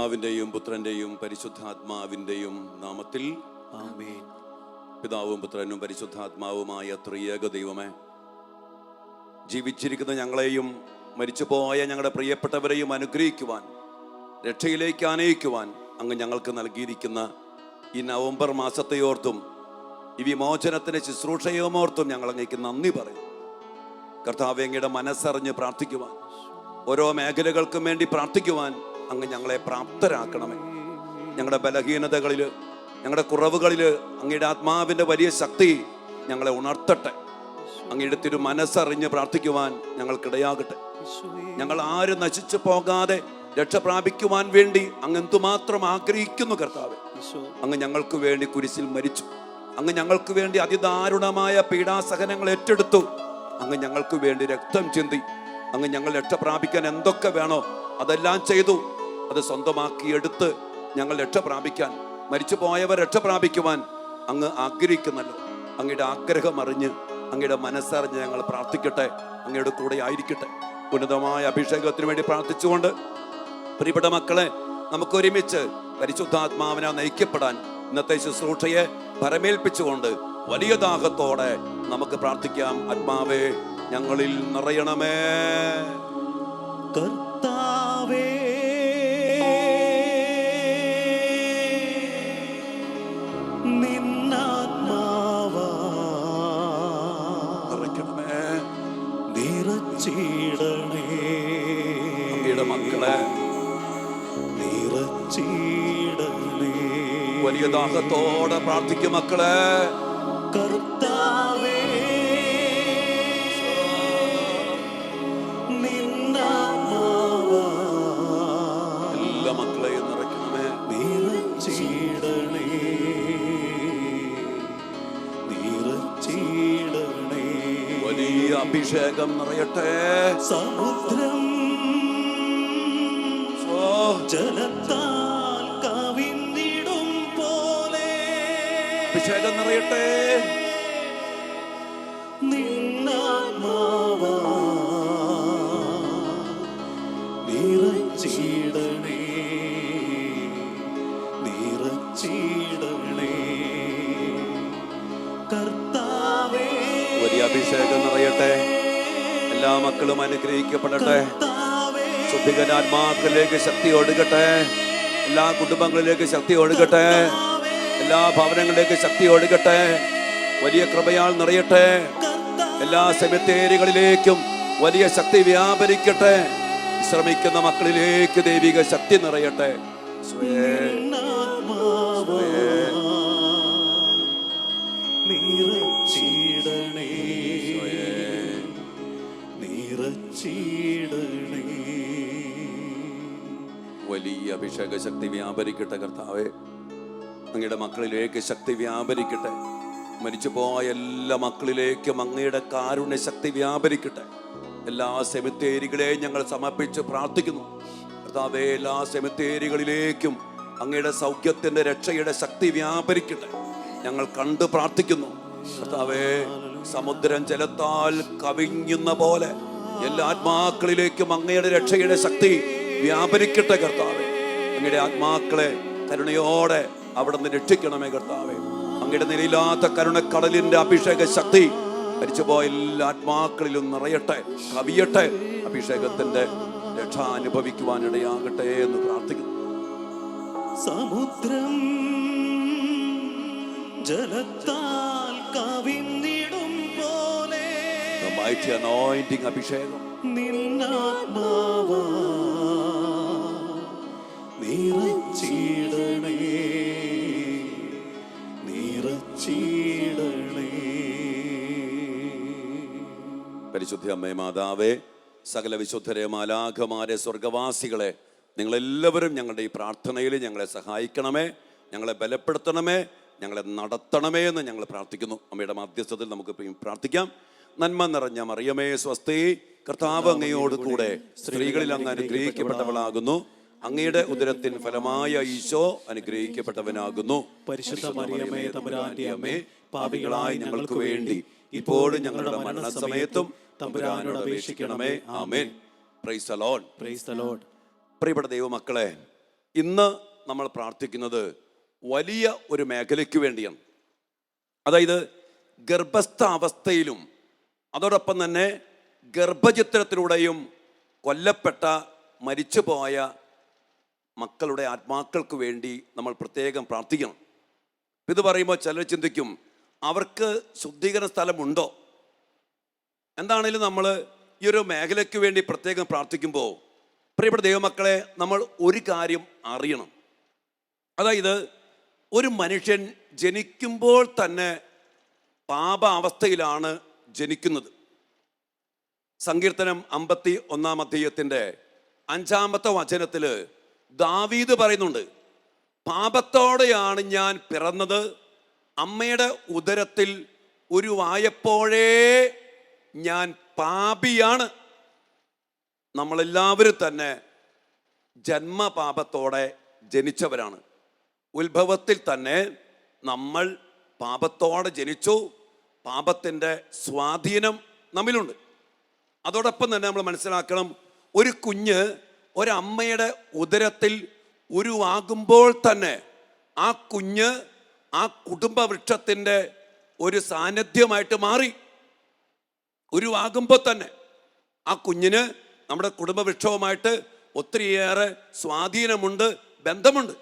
പിതാവിൻ്റെയും പുത്രൻ്റെയും പരിശുദ്ധാത്മാവിൻ്റെയും നാമത്തിൽ ആമേൻ. പിതാവും പുത്രനും പരിശുദ്ധാത്മാവുമായ ത്രിയേക ദൈവമേ, ജീവിച്ചിരിക്കുന്ന ഞങ്ങളെയും മരിച്ചുപോയ ഞങ്ങളുടെ പ്രിയപ്പെട്ടവരെയും അനുഗ്രഹിക്കുവാൻ, രക്ഷയിലേക്ക് ആനയിക്കുവാൻ അങ്ങ് ഞങ്ങൾക്ക് നൽകിയിരിക്കുന്ന ഈ നവംബർ മാസത്തെയോർത്തും ഈ വിമോചനത്തിൻ്റെ ശുശ്രൂഷയോമോർത്തും ഞങ്ങൾ അങ്ങേക്ക് നന്ദി പറയും. കർത്താവേ, അങ്ങയുടെ മനസ്സറിഞ്ഞ് പ്രാർത്ഥിക്കുവാൻ, ഓരോ മേഖലകൾക്കും വേണ്ടി പ്രാർത്ഥിക്കുവാൻ അങ്ങ് ഞങ്ങളെ പ്രാപ്തരാക്കണമേ. ഞങ്ങളുടെ ബലഹീനതകളിൽ, ഞങ്ങളുടെ കുറവുകളിൽ അങ്ങയുടെ ആത്മാവിൻ്റെ വലിയ ശക്തി ഞങ്ങളെ ഉണർത്തട്ടെ. അങ്ങയുടെ തിരു മനസ്സറിഞ്ഞ് പ്രാർത്ഥിക്കുവാൻ ഞങ്ങൾക്കിടയാകട്ടെ. ഞങ്ങൾ ആരും നശിച്ചു പോകാതെ രക്ഷ പ്രാപിക്കുവാൻ വേണ്ടി അങ്ങ് എന്തുമാത്രം ആഗ്രഹിക്കുന്നു കർത്താവേ. അങ്ങ് ഞങ്ങൾക്ക് വേണ്ടി കുരിശിൽ മരിച്ചു. അങ്ങ് ഞങ്ങൾക്ക് വേണ്ടി അതിദാരുണമായ പീഡാസഹനങ്ങൾ ഏറ്റെടുത്തു. അങ്ങ് ഞങ്ങൾക്ക് വേണ്ടി രക്തം ചിന്തി. അങ്ങ് ഞങ്ങൾ രക്ഷ പ്രാപിക്കാൻ എന്തൊക്കെ വേണോ അതെല്ലാം ചെയ്തു. അത് സ്വന്തമാക്കിയെടുത്ത് ഞങ്ങൾ രക്ഷ പ്രാപിക്കാൻ, മരിച്ചു പോയവർ രക്ഷ പ്രാപിക്കുവാൻ അങ്ങ് ആഗ്രഹിക്കുന്നല്ലോ. അങ്ങയുടെ ആഗ്രഹം അറിഞ്ഞ്, അങ്ങയുടെ മനസ്സറിഞ്ഞ് ഞങ്ങൾ പ്രാർത്ഥിക്കട്ടെ. അങ്ങയുടെ കൂടെ ആയിരിക്കട്ടെ. ഉന്നതമായ അഭിഷേകത്തിന് വേണ്ടി പ്രാർത്ഥിച്ചുകൊണ്ട് പ്രിയപ്പെട്ട മക്കളെ, നമുക്ക് ഒരുമിച്ച് പരിശുദ്ധാത്മാവിനെ നയിക്കപ്പെടാൻ ഇന്നത്തെ ശുശ്രൂഷയെ പരമേൽപ്പിച്ചുകൊണ്ട് വലിയ ദാഹത്തോടെ നമുക്ക് പ്രാർത്ഥിക്കാം. ആത്മാവേ, ഞങ്ങളിൽ നിറയണമേ. കർത്താവേ, നിറയ്ക്കണമേ. നിറച്ചിടണേ. അങ്ങയുടെ മക്കളെ നിറച്ചിടണേ. വലിയ ദാഹത്തോടെ പ്രാർത്ഥിക്കും മക്കളെ. കർത്താവേ, എല്ലാ മക്കളെയും നിറയ്ക്കണമേ. നിറച്ചിടണേ. നിറച്ചിടണേ. വലിയ അഭിഷേകം നിറയട്ടെ. സമുദ്രം ജലത്താൽ കവിഞ്ഞിടും പോലെ അഭിഷേകം നിറയട്ടെ. നിന്നാത്മാവാ നിറച്ചിടണേ. നിറച്ചിടണേ. കർത്താവേ, വലിയ അഭിഷേകം നിറയട്ടെ. എല്ലാ മക്കളും അനുഗ്രഹിക്കപ്പെടട്ടെ. ശുദ്ധികരാത്മാക്കളിലേക്ക് ശക്തി ഒഴുകട്ടെ. എല്ലാ കുടുംബങ്ങളിലേക്ക് ശക്തി ഒഴുകട്ടെ. എല്ലാ ഭവനങ്ങളിലേക്ക് ശക്തി ഒഴുകട്ടെ. വലിയ കൃപയാൽ നിറയട്ടെ. എല്ലാ സെമിത്തേരികളിലേക്കും വലിയ ശക്തി വ്യാപരിക്കട്ടെ. ശ്രമിക്കുന്ന മക്കളിലേക്ക് ദൈവിക ശക്തി നിറയട്ടെ. നിറച്ചിടണേ. നിറച്ചിടണേ. വലിയ അഭിഷേക ശക്തി വ്യാപരിക്കട്ടെ. കർത്താവേ, അങ്ങയുടെ മക്കളിലേക്ക് ശക്തി വ്യാപരിക്കട്ടെ. മരിച്ചുപോയ എല്ലാ മക്കളിലേക്കും അങ്ങയുടെ കാരുണ്യ ശക്തി വ്യാപരിക്കട്ടെ. എല്ലാ സെമിത്തേരികളെയും ഞങ്ങൾ സമർപ്പിച്ച് പ്രാർത്ഥിക്കുന്നു. കർത്താവേ, എല്ലാ സെമിത്തേരികളിലേക്കും അങ്ങയുടെ സൗഖ്യത്തിന്റെ രക്ഷയുടെ ശക്തി വ്യാപരിക്കട്ടെ. ഞങ്ങൾ കണ്ട് പ്രാർത്ഥിക്കുന്നു. കർത്താവേ, സമുദ്രം ജലത്താൽ കവിഞ്ഞുന്ന പോലെ എല്ലാ ആത്മാക്കളിലേക്കും അങ്ങയുടെ രക്ഷയുടെ ശക്തി വ്യാപരിക്കട്ടെ. കർത്താവേ, അങ്ങയുടെ ആത്മാക്കളെ കരുണയോടെ അവിടെ നിന്ന് രക്ഷിക്കണമേ. കർത്താവേ, അങ്ങയുടെ നിലയില്ലാത്ത കരുണക്കടലിന്റെ അഭിഷേക ശക്തി മരിച്ചുപോയ എല്ലാ ആത്മാക്കളിലും നിറയട്ടെ, കവിയട്ടെ. അഭിഷേകത്തിന്റെ രക്ഷ അനുഭവിക്കുവാനിടയാകട്ടെ എന്ന് പ്രാർത്ഥിക്കുന്നു. സമുദ്രം ജലത്താൽ കവിഞ്ഞിടും പോലെ The mighty anointing അഭിഷേകം. നിന്നാത്മാവാ നിറച്ചിടണേ. നിറച്ചിടണേ. പരിശുദ്ധ അമ്മേ മാതാവേ, സകല വിശുദ്ധരെ, മാലാഖമാരെ, സ്വർഗവാസികളെ, നിങ്ങളെല്ലാവരും ഞങ്ങളുടെ ഈ പ്രാർത്ഥനയിൽ ഞങ്ങളെ സഹായിക്കണമേ, ഞങ്ങളെ ബലപ്പെടുത്തണമേ, ഞങ്ങളെ നടത്തണമേ എന്ന് ഞങ്ങൾ പ്രാർത്ഥിക്കുന്നു. അമ്മയുടെ മധ്യസ്ഥത്തിൽ നമുക്ക് പ്രാർത്ഥിക്കാം. നന്മ നിറഞ്ഞ മറിയമേ സ്വസ്തി, കർത്താവ് അങ്ങയോട് കൂടെ സ്ത്രീകളിൽ അങ്ങ് അനുഗ്രഹിക്കപ്പെട്ടവളാകുന്നു. അങ്ങയുടെ ഉദരത്തിൻ ഫലമായ ഈശോ അനുഗ്രഹിക്കപ്പെട്ടവനാകുന്നു. പരിശുദ്ധ മറിയമേ, തമ്പുരാന്റെ അമ്മേ, പാപികളായ ഞങ്ങൾക്ക് വേണ്ടി ഇപ്പോഴും ഞങ്ങളുടെ മരണസമയത്തും തമ്പുരാനോട് അപേക്ഷിക്കണമേ. ആമേൻ. Praise the lord. Praise the lord. പ്രിയപ്പെട്ട ദൈവമക്കളെ, ഇന്ന് നമ്മൾ പ്രാർത്ഥിക്കുന്നത് വലിയ ഒരു മേഖലയ്ക്ക് വേണ്ടിയാണ്. അതായത് ഗർഭസ്ഥ അവസ്ഥയിലും അതോടൊപ്പം തന്നെ ഗർഭചിത്രത്തിലൂടെയും കൊല്ലപ്പെട്ട മരിച്ചുപോയ മക്കളുടെ ആത്മാക്കൾക്ക് വേണ്ടി നമ്മൾ പ്രത്യേകം പ്രാർത്ഥിക്കണം. ഇത് പറയുമ്പോൾ ചിലർ ചിന്തിക്കും, അവർക്ക് ശുദ്ധീകരണ സ്ഥലമുണ്ടോ? എന്താണേലും നമ്മൾ ഈ ഒരു മേഖലയ്ക്ക് വേണ്ടി പ്രത്യേകം പ്രാർത്ഥിക്കുമ്പോൾ പ്രിയപ്പെട്ട ദൈവമക്കളെ, നമ്മൾ ഒരു കാര്യം അറിയണം. അതായത് ഒരു മനുഷ്യൻ ജനിക്കുമ്പോൾ തന്നെ പാപാവസ്ഥയിലാണ് ജനിക്കുന്നത്. സങ്കീർത്തനം 51-ാം അധ്യായത്തിൻ്റെ 5-ാമത്തെ വചനത്തിൽ ദാവീദ് പറയുന്നുണ്ട്, പാപത്തോടെയാണ് ഞാൻ പിറന്നത്, അമ്മയുടെ ഉദരത്തിൽ ഉരുവായപ്പോഴേ ഞാൻ പാപിയാണ്. നമ്മളെല്ലാവരും തന്നെ ജന്മപാപത്തോടെ ജനിച്ചവരാണ്. ഉത്ഭവത്തിൽ തന്നെ നമ്മൾ പാപത്തോടെ ജനിച്ചു. പാപത്തിൻ്റെ സ്വാധീനം നമ്മിലുണ്ട്. അതോടൊപ്പം തന്നെ നമ്മൾ മനസ്സിലാക്കണം, ഒരു കുഞ്ഞ് ഒരമ്മയുടെ ഉദരത്തിൽ ഉരുവാകുമ്പോൾ തന്നെ ആ കുഞ്ഞ് ആ കുടുംബവൃക്ഷത്തിൻ്റെ ഒരു സാന്നിധ്യമായിട്ട് മാറി. ഉരുവാകുമ്പോൾ തന്നെ ആ കുഞ്ഞിന് നമ്മുടെ കുടുംബവൃക്ഷവുമായിട്ട് ഒത്തിരിയേറെ സ്വാധീനമുണ്ട്, ബന്ധമുണ്ട്.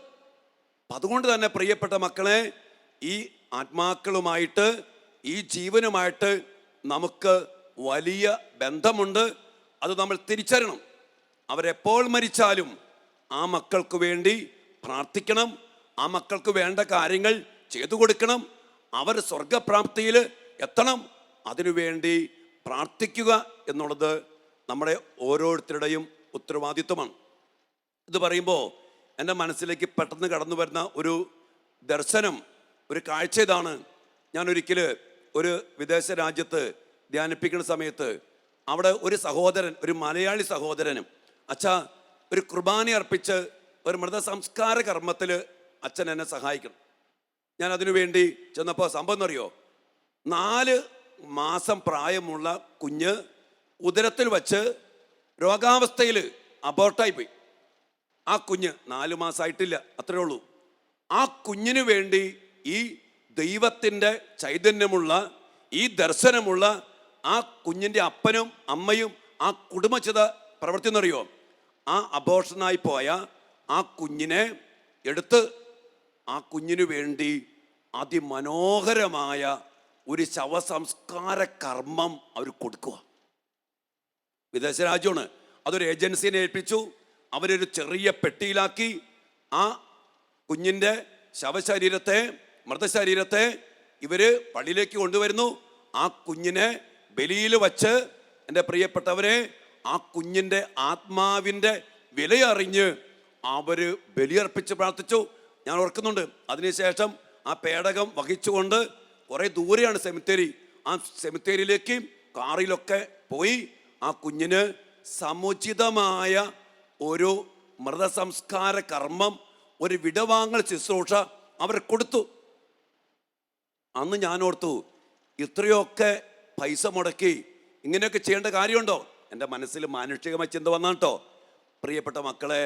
അപ്പം അതുകൊണ്ട് തന്നെ പ്രിയപ്പെട്ട മക്കളെ, ഈ ആത്മാക്കളുമായിട്ട്, ഈ ജീവനുമായിട്ട് നമുക്ക് വലിയ ബന്ധമുണ്ട്. അത് നമ്മൾ തിരിച്ചറിയണം. അവരെപ്പോൾ മരിച്ചാലും ആ മക്കൾക്ക് വേണ്ടി പ്രാർത്ഥിക്കണം. ആ മക്കൾക്ക് വേണ്ട കാര്യങ്ങൾ ചെയ്തു കൊടുക്കണം. അവർ സ്വർഗപ്രാപ്തിയിൽ എത്തണം. അതിനുവേണ്ടി പ്രാർത്ഥിക്കുക എന്നുള്ളത് നമ്മുടെ ഓരോരുത്തരുടെയും ഉത്തരവാദിത്വമാണ്. ഇത് പറയുമ്പോൾ എൻ്റെ മനസ്സിലേക്ക് പെട്ടെന്ന് കടന്നു വരുന്ന ഒരു ദർശനം, ഒരു കാഴ്ച ഇതാണ്. ഞാൻ ഒരിക്കൽ ഒരു വിദേശ രാജ്യത്ത് ധ്യാനിപ്പിക്കുന്ന സമയത്ത് അവിടെ ഒരു സഹോദരൻ, ഒരു മലയാളി സഹോദരനും, അച്ഛാ ഒരു കുർബാന അർപ്പിച്ച് ഒരു മൃതസംസ്കാര കർമ്മത്തിൽ അച്ഛൻ എന്നെ സഹായിക്കണം. ഞാൻ അതിനുവേണ്ടി ചെന്നപ്പോൾ സംഭവം എന്നറിയോ, 4 മാസം പ്രായമുള്ള കുഞ്ഞ് ഉദരത്തിൽ വച്ച് രോഗാവസ്ഥയിൽ അബോർട്ടായി പോയി. ആ കുഞ്ഞ് 4 മാസമായിട്ടില്ല, അത്രേ ഉള്ളൂ. ആ കുഞ്ഞിന് വേണ്ടി ഈ ദൈവത്തിൻ്റെ ചൈതന്യമുള്ള, ഈ ദർശനമുള്ള ആ കുഞ്ഞിൻ്റെ അപ്പനും അമ്മയും ആ കുടുംബചിത പ്രവൃത്തി എന്നറിയോ, ആ അബോർഷനായി പോയ ആ കുഞ്ഞിനെ എടുത്ത് ആ കുഞ്ഞിനു വേണ്ടി അതിമനോഹരമായ ഒരു ശവസംസ്കാര കർമ്മം അവർ കൊടുക്കുക. വിദേശ രാജ്യമാണ്. അതൊരു ഏജൻസിനെ ഏൽപ്പിച്ചു. അവരൊരു ചെറിയ പെട്ടിയിലാക്കി ആ കുഞ്ഞിൻ്റെ ശവശരീരത്തെ, മൃതശരീരത്തെ ഇവർ പള്ളിയിലേക്ക് കൊണ്ടുവരുന്നു. ആ കുഞ്ഞിനെ ബലിയിൽ വച്ച്, എൻ്റെ പ്രിയപ്പെട്ടവരെ, ആ കുഞ്ഞിൻ്റെ ആത്മാവിൻ്റെ വിലയറിഞ്ഞ് അവർ ബലിയർപ്പിച്ച് പ്രാർത്ഥിച്ചു. ഞാൻ ഓർക്കുന്നുണ്ട്. അതിനുശേഷം ആ പേടകം വഹിച്ചുകൊണ്ട് കുറേ ദൂരെയാണ് സെമിത്തേരി. ആ സെമിത്തേരിയിലേക്ക് കാറിലൊക്കെ പോയി ആ കുഞ്ഞിന് സമുചിതമായ ഒരു മൃതസംസ്കാര കർമ്മം, ഒരു വിടവാങ്ങൽ ശുശ്രൂഷ അവർ കൊടുത്തു. അന്ന് ഞാൻ ഓർത്തു, ഇത്രയൊക്കെ പൈസ മുടക്കി ഇങ്ങനെയൊക്കെ ചെയ്യേണ്ട കാര്യമുണ്ടോ? എൻ്റെ മനസ്സിൽ മാനുഷികമായ ചിന്ത വന്നാണ് കേട്ടോ. പ്രിയപ്പെട്ട മക്കളെ,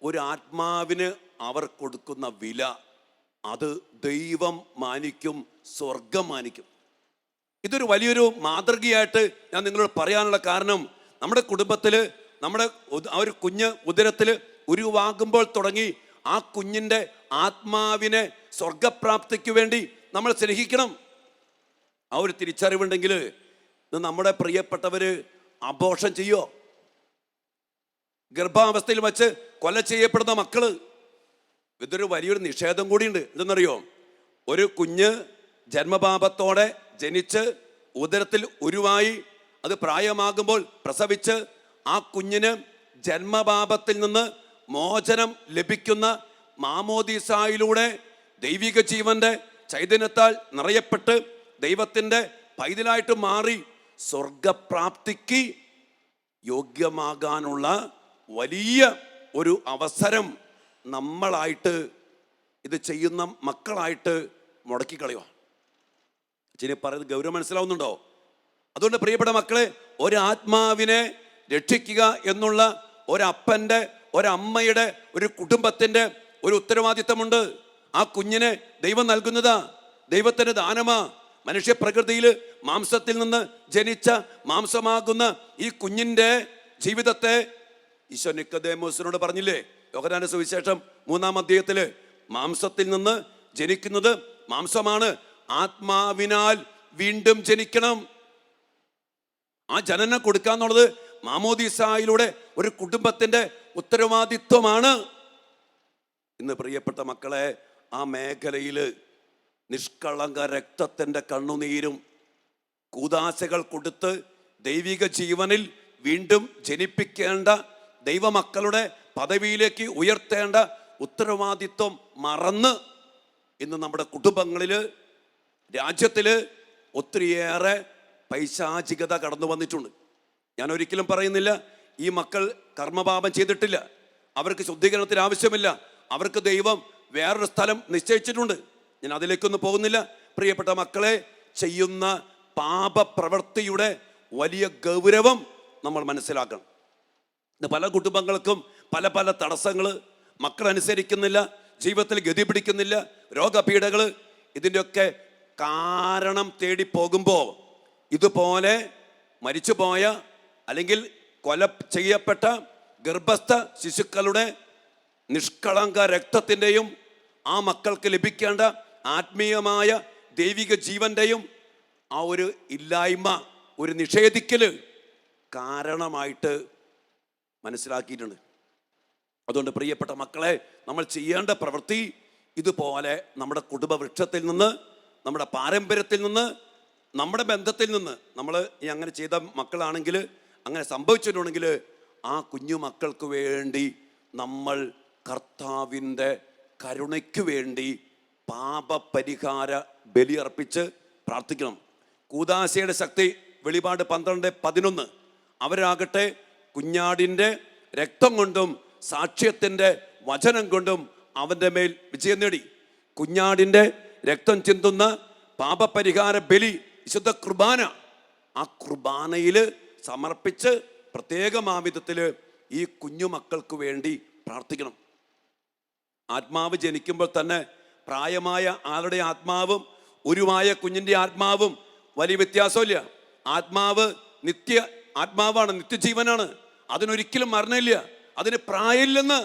ഒരു ആത്മാവിന് അവർ കൊടുക്കുന്ന വില, അത് ദൈവം മാനിക്കും, സ്വർഗം മാനിക്കും. ഇതൊരു വലിയൊരു മാതൃകയായിട്ട് ഞാൻ നിങ്ങളോട് പറയാനുള്ള കാരണം, നമ്മുടെ കുടുംബത്തിൽ നമ്മുടെ ആ ഒരു കുഞ്ഞ് ഉദരത്തിൽ ഉരുവാകുമ്പോൾ തുടങ്ങി ആ കുഞ്ഞിൻ്റെ ആത്മാവിനെ സ്വർഗപ്രാപ്തിക്ക് വേണ്ടി നമ്മൾ സ്നേഹിക്കണം. ആ ഒരു തിരിച്ചറിവുണ്ടെങ്കിൽ നമ്മുടെ പ്രിയപ്പെട്ടവർ അബോർഷൻ ചെയ്യോ? ഗർഭാവസ്ഥയിൽ വച്ച് കൊല ചെയ്യപ്പെടുന്ന മക്കള്, ഇതൊരു വലിയൊരു നിഷേധം കൂടിയുണ്ട്. എന്തെന്നറിയോ, ഒരു കുഞ്ഞ് ജന്മപാപത്തോടെ ജനിച്ച് ഉദരത്തിൽ ഉരുവായി അത് പ്രായമാകുമ്പോൾ പ്രസവിച്ച് ആ കുഞ്ഞിന് ജന്മപാപത്തിൽ നിന്ന് മോചനം ലഭിക്കുന്ന മാമോദീസായിലൂടെ ദൈവിക ജീവന്റെ ചൈതന്യത്താൽ നിറയപ്പെട്ട് ദൈവത്തിൻ്റെ പൈതലായിട്ട് മാറി സ്വർഗപ്രാപ്തിക്ക് യോഗ്യമാകാനുള്ള വലിയ ഒരു അവസരം നമ്മളായിട്ട്, ഇത് ചെയ്യുന്ന മക്കളായിട്ട് മുടക്കിക്കളയുക. അച്ഛനെ പറയുന്നത് ഗൗരവം മനസ്സിലാവുന്നുണ്ടോ? അതുകൊണ്ട് പ്രിയപ്പെട്ട മക്കളെ, ഒരാത്മാവിനെ രക്ഷിക്കുക എന്നുള്ള ഒരപ്പൻ്റെ, ഒരമ്മയുടെ, ഒരു കുടുംബത്തിൻ്റെ ഒരു ഉത്തരവാദിത്തമുണ്ട്. ആ കുഞ്ഞിനെ ദൈവം നൽകുന്നതാ, ദൈവത്തിൻ്റെ ദാനമാ. മനുഷ്യ പ്രകൃതിയിൽ മാംസത്തിൽ നിന്ന് ജനിച്ച മാംസമാകുന്ന ഈ കുഞ്ഞിൻ്റെ ജീവിതത്തെ ഈശോ നിക്കോദേമോസിനോട് പറഞ്ഞില്ലേ? യോഹന്നാന്റെ സുവിശേഷം 3-ാം അധ്യായത്തില്, മാംസത്തിൽ നിന്ന് ജനിക്കുന്നത് മാംസമാണ്, ആത്മാവിനാൽ വീണ്ടും ജനിക്കണം. ആ ജനനം കൊടുക്കാന്നുള്ളത് മാമോദീസായിലൂടെ ഒരു കുടുംബത്തിന്റെ ഉത്തരവാദിത്വമാണ്. ഇന്ന് പ്രിയപ്പെട്ട മക്കളെ, ആ മേഖലയിൽ നിഷ്കളങ്ക രക്തത്തിന്റെ കണ്ണുനീരും കൂദാശകൾ കൊടുത്ത് ദൈവിക ജീവനിൽ വീണ്ടും ജനിപ്പിക്കേണ്ട ദൈവമക്കളുടെ പദവിയിലേക്ക് ഉയർത്തേണ്ട ഉത്തരവാദിത്വം മറന്ന് ഇന്ന് നമ്മുടെ കുടുംബങ്ങളില്, രാജ്യത്തില് ഒത്തിരിയേറെ പൈശാചികത കടന്നു വന്നിട്ടുണ്ട്. ഞാൻ ഒരിക്കലും പറയുന്നില്ല ഈ മക്കൾ കർമ്മപാപം ചെയ്തിട്ടില്ല, അവർക്ക് ശുദ്ധീകരണത്തിന് ആവശ്യമില്ല, അവർക്ക് ദൈവം വേറൊരു സ്ഥലം നിശ്ചയിച്ചിട്ടുണ്ട്. ഞാൻ അതിലേക്കൊന്നും പോകുന്നില്ല. പ്രിയപ്പെട്ട മക്കളെ, ചെയ്യുന്ന പാപപ്രവൃത്തിയുടെ വലിയ ഗൗരവം നമ്മൾ മനസ്സിലാക്കണം. ഇന്ന് പല കുടുംബങ്ങൾക്കും പല പല തടസ്സങ്ങൾ, മക്കൾ അനുസരിക്കുന്നില്ല, ജീവിതത്തിൽ ഗതി പിടിക്കുന്നില്ല, രോഗപീഠകൾ. ഇതിൻ്റെയൊക്കെ കാരണം തേടി പോകുമ്പോൾ ഇതുപോലെ മരിച്ചുപോയ അല്ലെങ്കിൽ കൊല ചെയ്യപ്പെട്ട ഗർഭസ്ഥ ശിശുക്കളുടെ നിഷ്കളങ്ക രക്തത്തിൻ്റെയും ആ മക്കൾക്ക് ലഭിക്കേണ്ട ആത്മീയമായ ദൈവിക ജീവൻ്റെയും ആ ഒരു ഇല്ലായ്മ, ഒരു നിഷേധിക്കല് കാരണമായിട്ട് മനസ്സിലാക്കിയിട്ടുണ്ട്. അതുകൊണ്ട് പ്രിയപ്പെട്ട മക്കളെ, നമ്മൾ ചെയ്യേണ്ട പ്രവൃത്തി ഇതുപോലെ നമ്മുടെ കുടുംബ വൃക്ഷത്തിൽ നിന്ന്, നമ്മുടെ പാരമ്പര്യത്തിൽ നിന്ന്, നമ്മുടെ ബന്ധത്തിൽ നിന്ന് നമ്മൾ ഈ അങ്ങനെ ചെയ്ത മക്കളാണെങ്കിൽ, അങ്ങനെ സംഭവിച്ചിട്ടുണ്ടെങ്കിൽ ആ കുഞ്ഞു മക്കൾക്ക് വേണ്ടി നമ്മൾ കർത്താവിൻ്റെ കരുണയ്ക്ക് വേണ്ടി പാപപരിഹാര ബലിയർപ്പിച്ച് പ്രാർത്ഥിക്കണം. കൂദാശയുടെ ശക്തി വെളിപാട് 12:11. അവരാകട്ടെ കുഞ്ഞാടിൻ്റെ രക്തം കൊണ്ടും സാക്ഷ്യത്തിൻ്റെ വചനം കൊണ്ടും അവൻ്റെ മേൽ വിജയം നേടി. കുഞ്ഞാടിൻ്റെ രക്തം ചിന്തുന്ന പാപപരിഹാര ബലി വിശുദ്ധ കുർബാന, ആ കുർബാനയിൽ സമർപ്പിച്ച് പ്രത്യേകമാവിധത്തിൽ ഈ കുഞ്ഞുമക്കൾക്ക് വേണ്ടി പ്രാർത്ഥിക്കണം. ആത്മാവ് ജനിക്കുമ്പോൾ തന്നെ പ്രായമായ ആളുടെ ആത്മാവും ഉരുവായ കുഞ്ഞിൻ്റെ ആത്മാവും വലിയ വ്യത്യാസമില്ല. ആത്മാവ് നിത്യ ആത്മാവാണ്, നിത്യജീവനാണ്, അതിനൊരിക്കലും മരണമില്ല, അതിന് പ്രായമില്ലെന്ന്.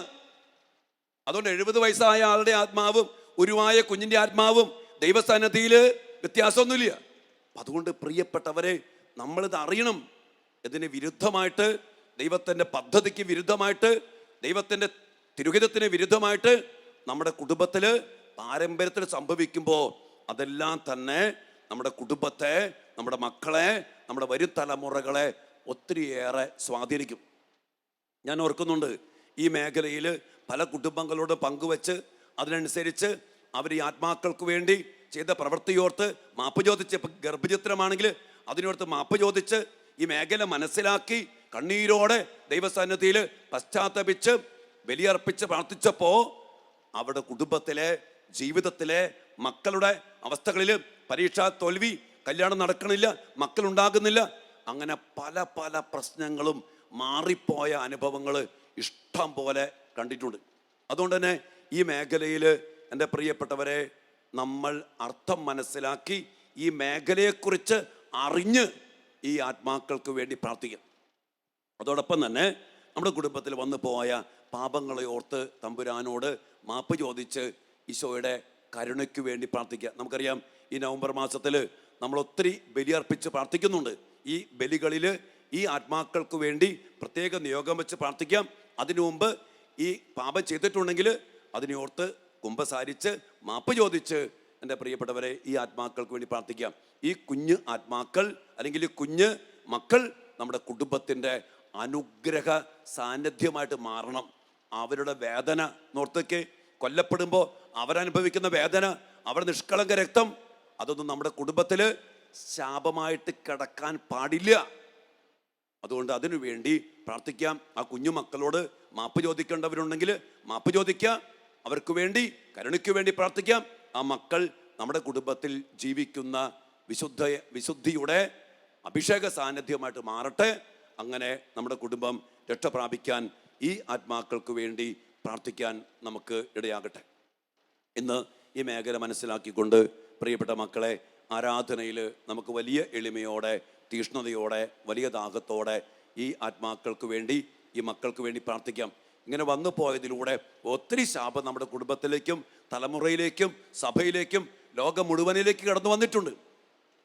അതുകൊണ്ട് 70 വയസ്സായ ആളുടെ ആത്മാവും ഉരുവായ കുഞ്ഞിൻ്റെ ആത്മാവും ദൈവസന്നിധിയിൽ വ്യത്യാസമൊന്നുമില്ല. അതുകൊണ്ട് പ്രിയപ്പെട്ടവരെ, നമ്മളിത് അറിയണം. ഇതിന് വിരുദ്ധമായിട്ട്, ദൈവത്തിൻ്റെ പദ്ധതിക്ക് വിരുദ്ധമായിട്ട്, ദൈവത്തിൻ്റെ തിരുഹിതത്തിന് വിരുദ്ധമായിട്ട് നമ്മുടെ കുടുംബത്തിൽ പാരമ്പര്യത്തിൽ സംഭവിക്കുമ്പോൾ അതെല്ലാം തന്നെ നമ്മുടെ കുടുംബത്തെ, നമ്മുടെ മക്കളെ, നമ്മുടെ വരും തലമുറകളെ ഒത്തിരിയേറെ സ്വാധീനിക്കും. ഞാൻ ഓർക്കുന്നുണ്ട്, ഈ മേഖലയിൽ പല കുടുംബങ്ങളോട് പങ്കുവെച്ച് അതിനനുസരിച്ച് അവർ ഈ ആത്മാക്കൾക്ക് വേണ്ടി ചെയ്ത പ്രവൃത്തിയോർത്ത് മാപ്പ് ചോദിച്ച്, ഇപ്പം ഗർഭചിത്രമാണെങ്കിൽ അതിനോർത്ത് മാപ്പ് ചോദിച്ച് ഈ മേഖല മനസ്സിലാക്കി കണ്ണീരോടെ ദൈവസന്നിധിയിൽ പശ്ചാത്തപിച്ച് ബലിയർപ്പിച്ച് പ്രാർത്ഥിച്ചപ്പോൾ അവിടെ കുടുംബത്തിലെ ജീവിതത്തിലെ മക്കളുടെ അവസ്ഥകളിൽ പരീക്ഷാ തോൽവി, കല്യാണം നടക്കണില്ല, മക്കളുണ്ടാകുന്നില്ല, അങ്ങനെ പല പല പ്രശ്നങ്ങളും മാറിപ്പോയ അനുഭവങ്ങൾ ഇഷ്ടം പോലെ കണ്ടിട്ടുണ്ട്. അതുകൊണ്ട് തന്നെ ഈ മേഖലയിൽ എൻ്റെ പ്രിയപ്പെട്ടവരെ, നമ്മൾ അർത്ഥം മനസ്സിലാക്കി ഈ മേഖലയെക്കുറിച്ച് അറിഞ്ഞ് ഈ ആത്മാക്കൾക്ക് വേണ്ടി പ്രാർത്ഥിക്കാം. അതോടൊപ്പം തന്നെ നമ്മുടെ കുടുംബത്തിൽ വന്നു പോയ പാപങ്ങളെ ഓർത്ത് തമ്പുരാനോട് മാപ്പ് ചോദിച്ച് ഈശോയുടെ കരുണയ്ക്ക് വേണ്ടി പ്രാർത്ഥിക്കുക. നമുക്കറിയാം, ഈ നവംബർ മാസത്തിൽ നമ്മൾ ഒത്തിരി ബലിയർപ്പിച്ച് പ്രാർത്ഥിക്കുന്നുണ്ട്. ഈ ബലികളിൽ ഈ ആത്മാക്കൾക്ക് വേണ്ടി പ്രത്യേക നിയോഗം വെച്ച് പ്രാർത്ഥിക്കാം. അതിനു മുമ്പ് ഈ പാപം ചെയ്തിട്ടുണ്ടെങ്കിൽ അതിനെ ഓർത്ത് കുമ്പസാരിച്ച് മാപ്പ് ചോദിച്ച് എൻ്റെ പ്രിയപ്പെട്ടവരെ ഈ ആത്മാക്കൾക്ക് വേണ്ടി പ്രാർത്ഥിക്കാം. ഈ കുഞ്ഞ് ആത്മാക്കൾ അല്ലെങ്കിൽ കുഞ്ഞ് മക്കൾ നമ്മുടെ കുടുംബത്തിൻ്റെ അനുഗ്രഹ സാന്നിധ്യമായിട്ട് മാറണം. അവരുടെ വേദന നോർത്തൊക്കെ കൊല്ലപ്പെടുമ്പോൾ അവരനുഭവിക്കുന്ന വേദന, അവരുടെ നിഷ്കളങ്ക രക്തം, അതൊന്നും നമ്മുടെ കുടുംബത്തിൽ ശാപമായിട്ട് കിടക്കാൻ പാടില്ല. അതുകൊണ്ട് അതിനു വേണ്ടി പ്രാർത്ഥിക്കാം. ആ കുഞ്ഞുമക്കളോട് മാപ്പ് ചോദിക്കേണ്ടവരുണ്ടെങ്കിൽ മാപ്പ് ചോദിക്കാം, അവർക്ക് വേണ്ടി കരുണയ്ക്ക് വേണ്ടി പ്രാർത്ഥിക്കാം. ആ മക്കൾ നമ്മുടെ കുടുംബത്തിൽ ജീവിക്കുന്ന വിശുദ്ധിയുടെ അഭിഷേക സാന്നിധ്യമായിട്ട് മാറട്ടെ. അങ്ങനെ നമ്മുടെ കുടുംബം രക്ഷ പ്രാപിക്കാൻ ഈ ആത്മാക്കൾക്ക് വേണ്ടി പ്രാർത്ഥിക്കാൻ നമുക്ക് ഇടയാകട്ടെ. ഇന്ന് ഈ മേഖല മനസ്സിലാക്കിക്കൊണ്ട് പ്രിയപ്പെട്ട മക്കളെ, ആരാധനയിൽ നമുക്ക് വലിയ എളിമയോടെ, തീഷ്ണതയോടെ, വലിയ ദാഹത്തോടെ ഈ ആത്മാക്കൾക്ക് വേണ്ടി, ഈ മക്കൾക്ക് വേണ്ടി പ്രാർത്ഥിക്കാം. ഇങ്ങനെ വന്നു പോയതിലൂടെ ഒത്തിരി ശാപം നമ്മുടെ കുടുംബത്തിലേക്കും തലമുറയിലേക്കും സഭയിലേക്കും ലോകം മുഴുവനിലേക്ക് കടന്നു വന്നിട്ടുണ്ട്.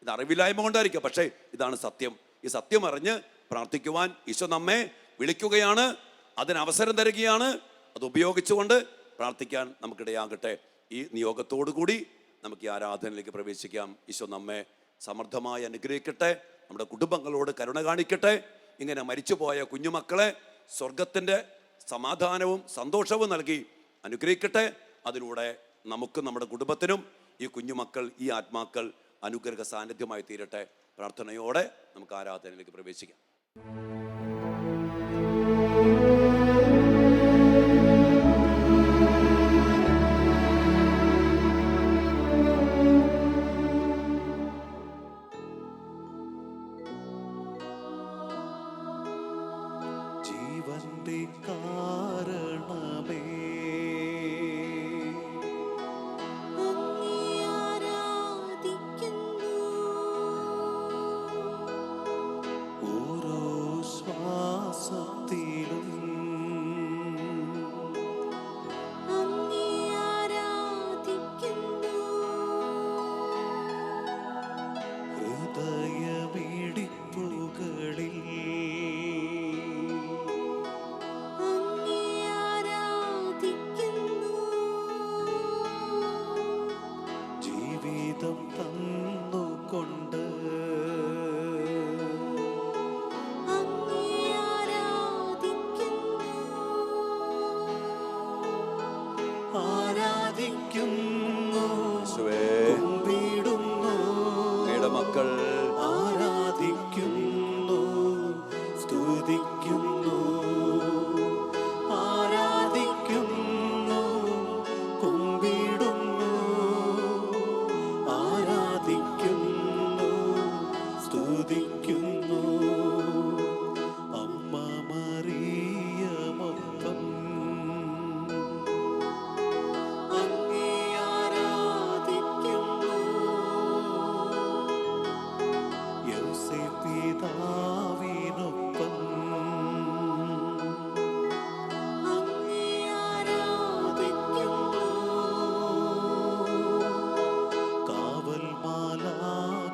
ഇത് അറിവില്ലായ്മ കൊണ്ടായിരിക്കും, പക്ഷേ ഇതാണ് സത്യം. ഈ സത്യം അറിഞ്ഞ് പ്രാർത്ഥിക്കുവാൻ ഈശോ നമ്മെ വിളിക്കുകയാണ്, അതിനവസരം തരികയാണ്. അത് ഉപയോഗിച്ചുകൊണ്ട് പ്രാർത്ഥിക്കാൻ നമുക്കിടയാകട്ടെ. ഈ നിയോഗത്തോടു കൂടി നമുക്ക് ഈ ആരാധനയിലേക്ക് പ്രവേശിക്കാം. ഈശോ നമ്മെ സമൃദ്ധമായി അനുഗ്രഹിക്കട്ടെ, നമ്മുടെ കുടുംബങ്ങളോട് കരുണ കാണിക്കട്ടെ. ഇങ്ങനെ മരിച്ചുപോയ കുഞ്ഞുമക്കളെ സ്വർഗത്തിൻ്റെ സമാധാനവും സന്തോഷവും നൽകി അനുഗ്രഹിക്കട്ടെ. അതിലൂടെ നമുക്കും നമ്മുടെ കുടുംബത്തിനും ഈ കുഞ്ഞുമക്കൾ, ഈ ആത്മാക്കൾ അനുഗ്രഹ സാന്നിധ്യമായി തീരട്ടെ. പ്രാർത്ഥനയോടെ നമുക്ക് ആരാധനയിലേക്ക് പ്രവേശിക്കാം. ജീവന്റെ കാരണമേ, ഓരോ ശ്വാസത്തിലും ഹൃദയമിടിപ്പുകളിൽ ജീവിതം തന്നുകൊണ്ട് ആരാധിക്കുന്നു, കുമ്പിടുന്നു, മക്കൾ ആരാധിക്കുന്നു, സ്തുതിക്കുന്നു, ആരാധിക്കുന്നു, കുമ്പിടുന്നു, ആരാധിക്കുന്നു, സ്തുതിക്കുന്നു. അമ്മ മറിയമൊപ്പം അങ്ങേ ആരാധിക്കുന്നു, യോസേപ്പിതാവിനൊപ്പം അങ്ങേ ആരാധിക്കുന്നു, കാവൽ മാലാഖയൊപ്പം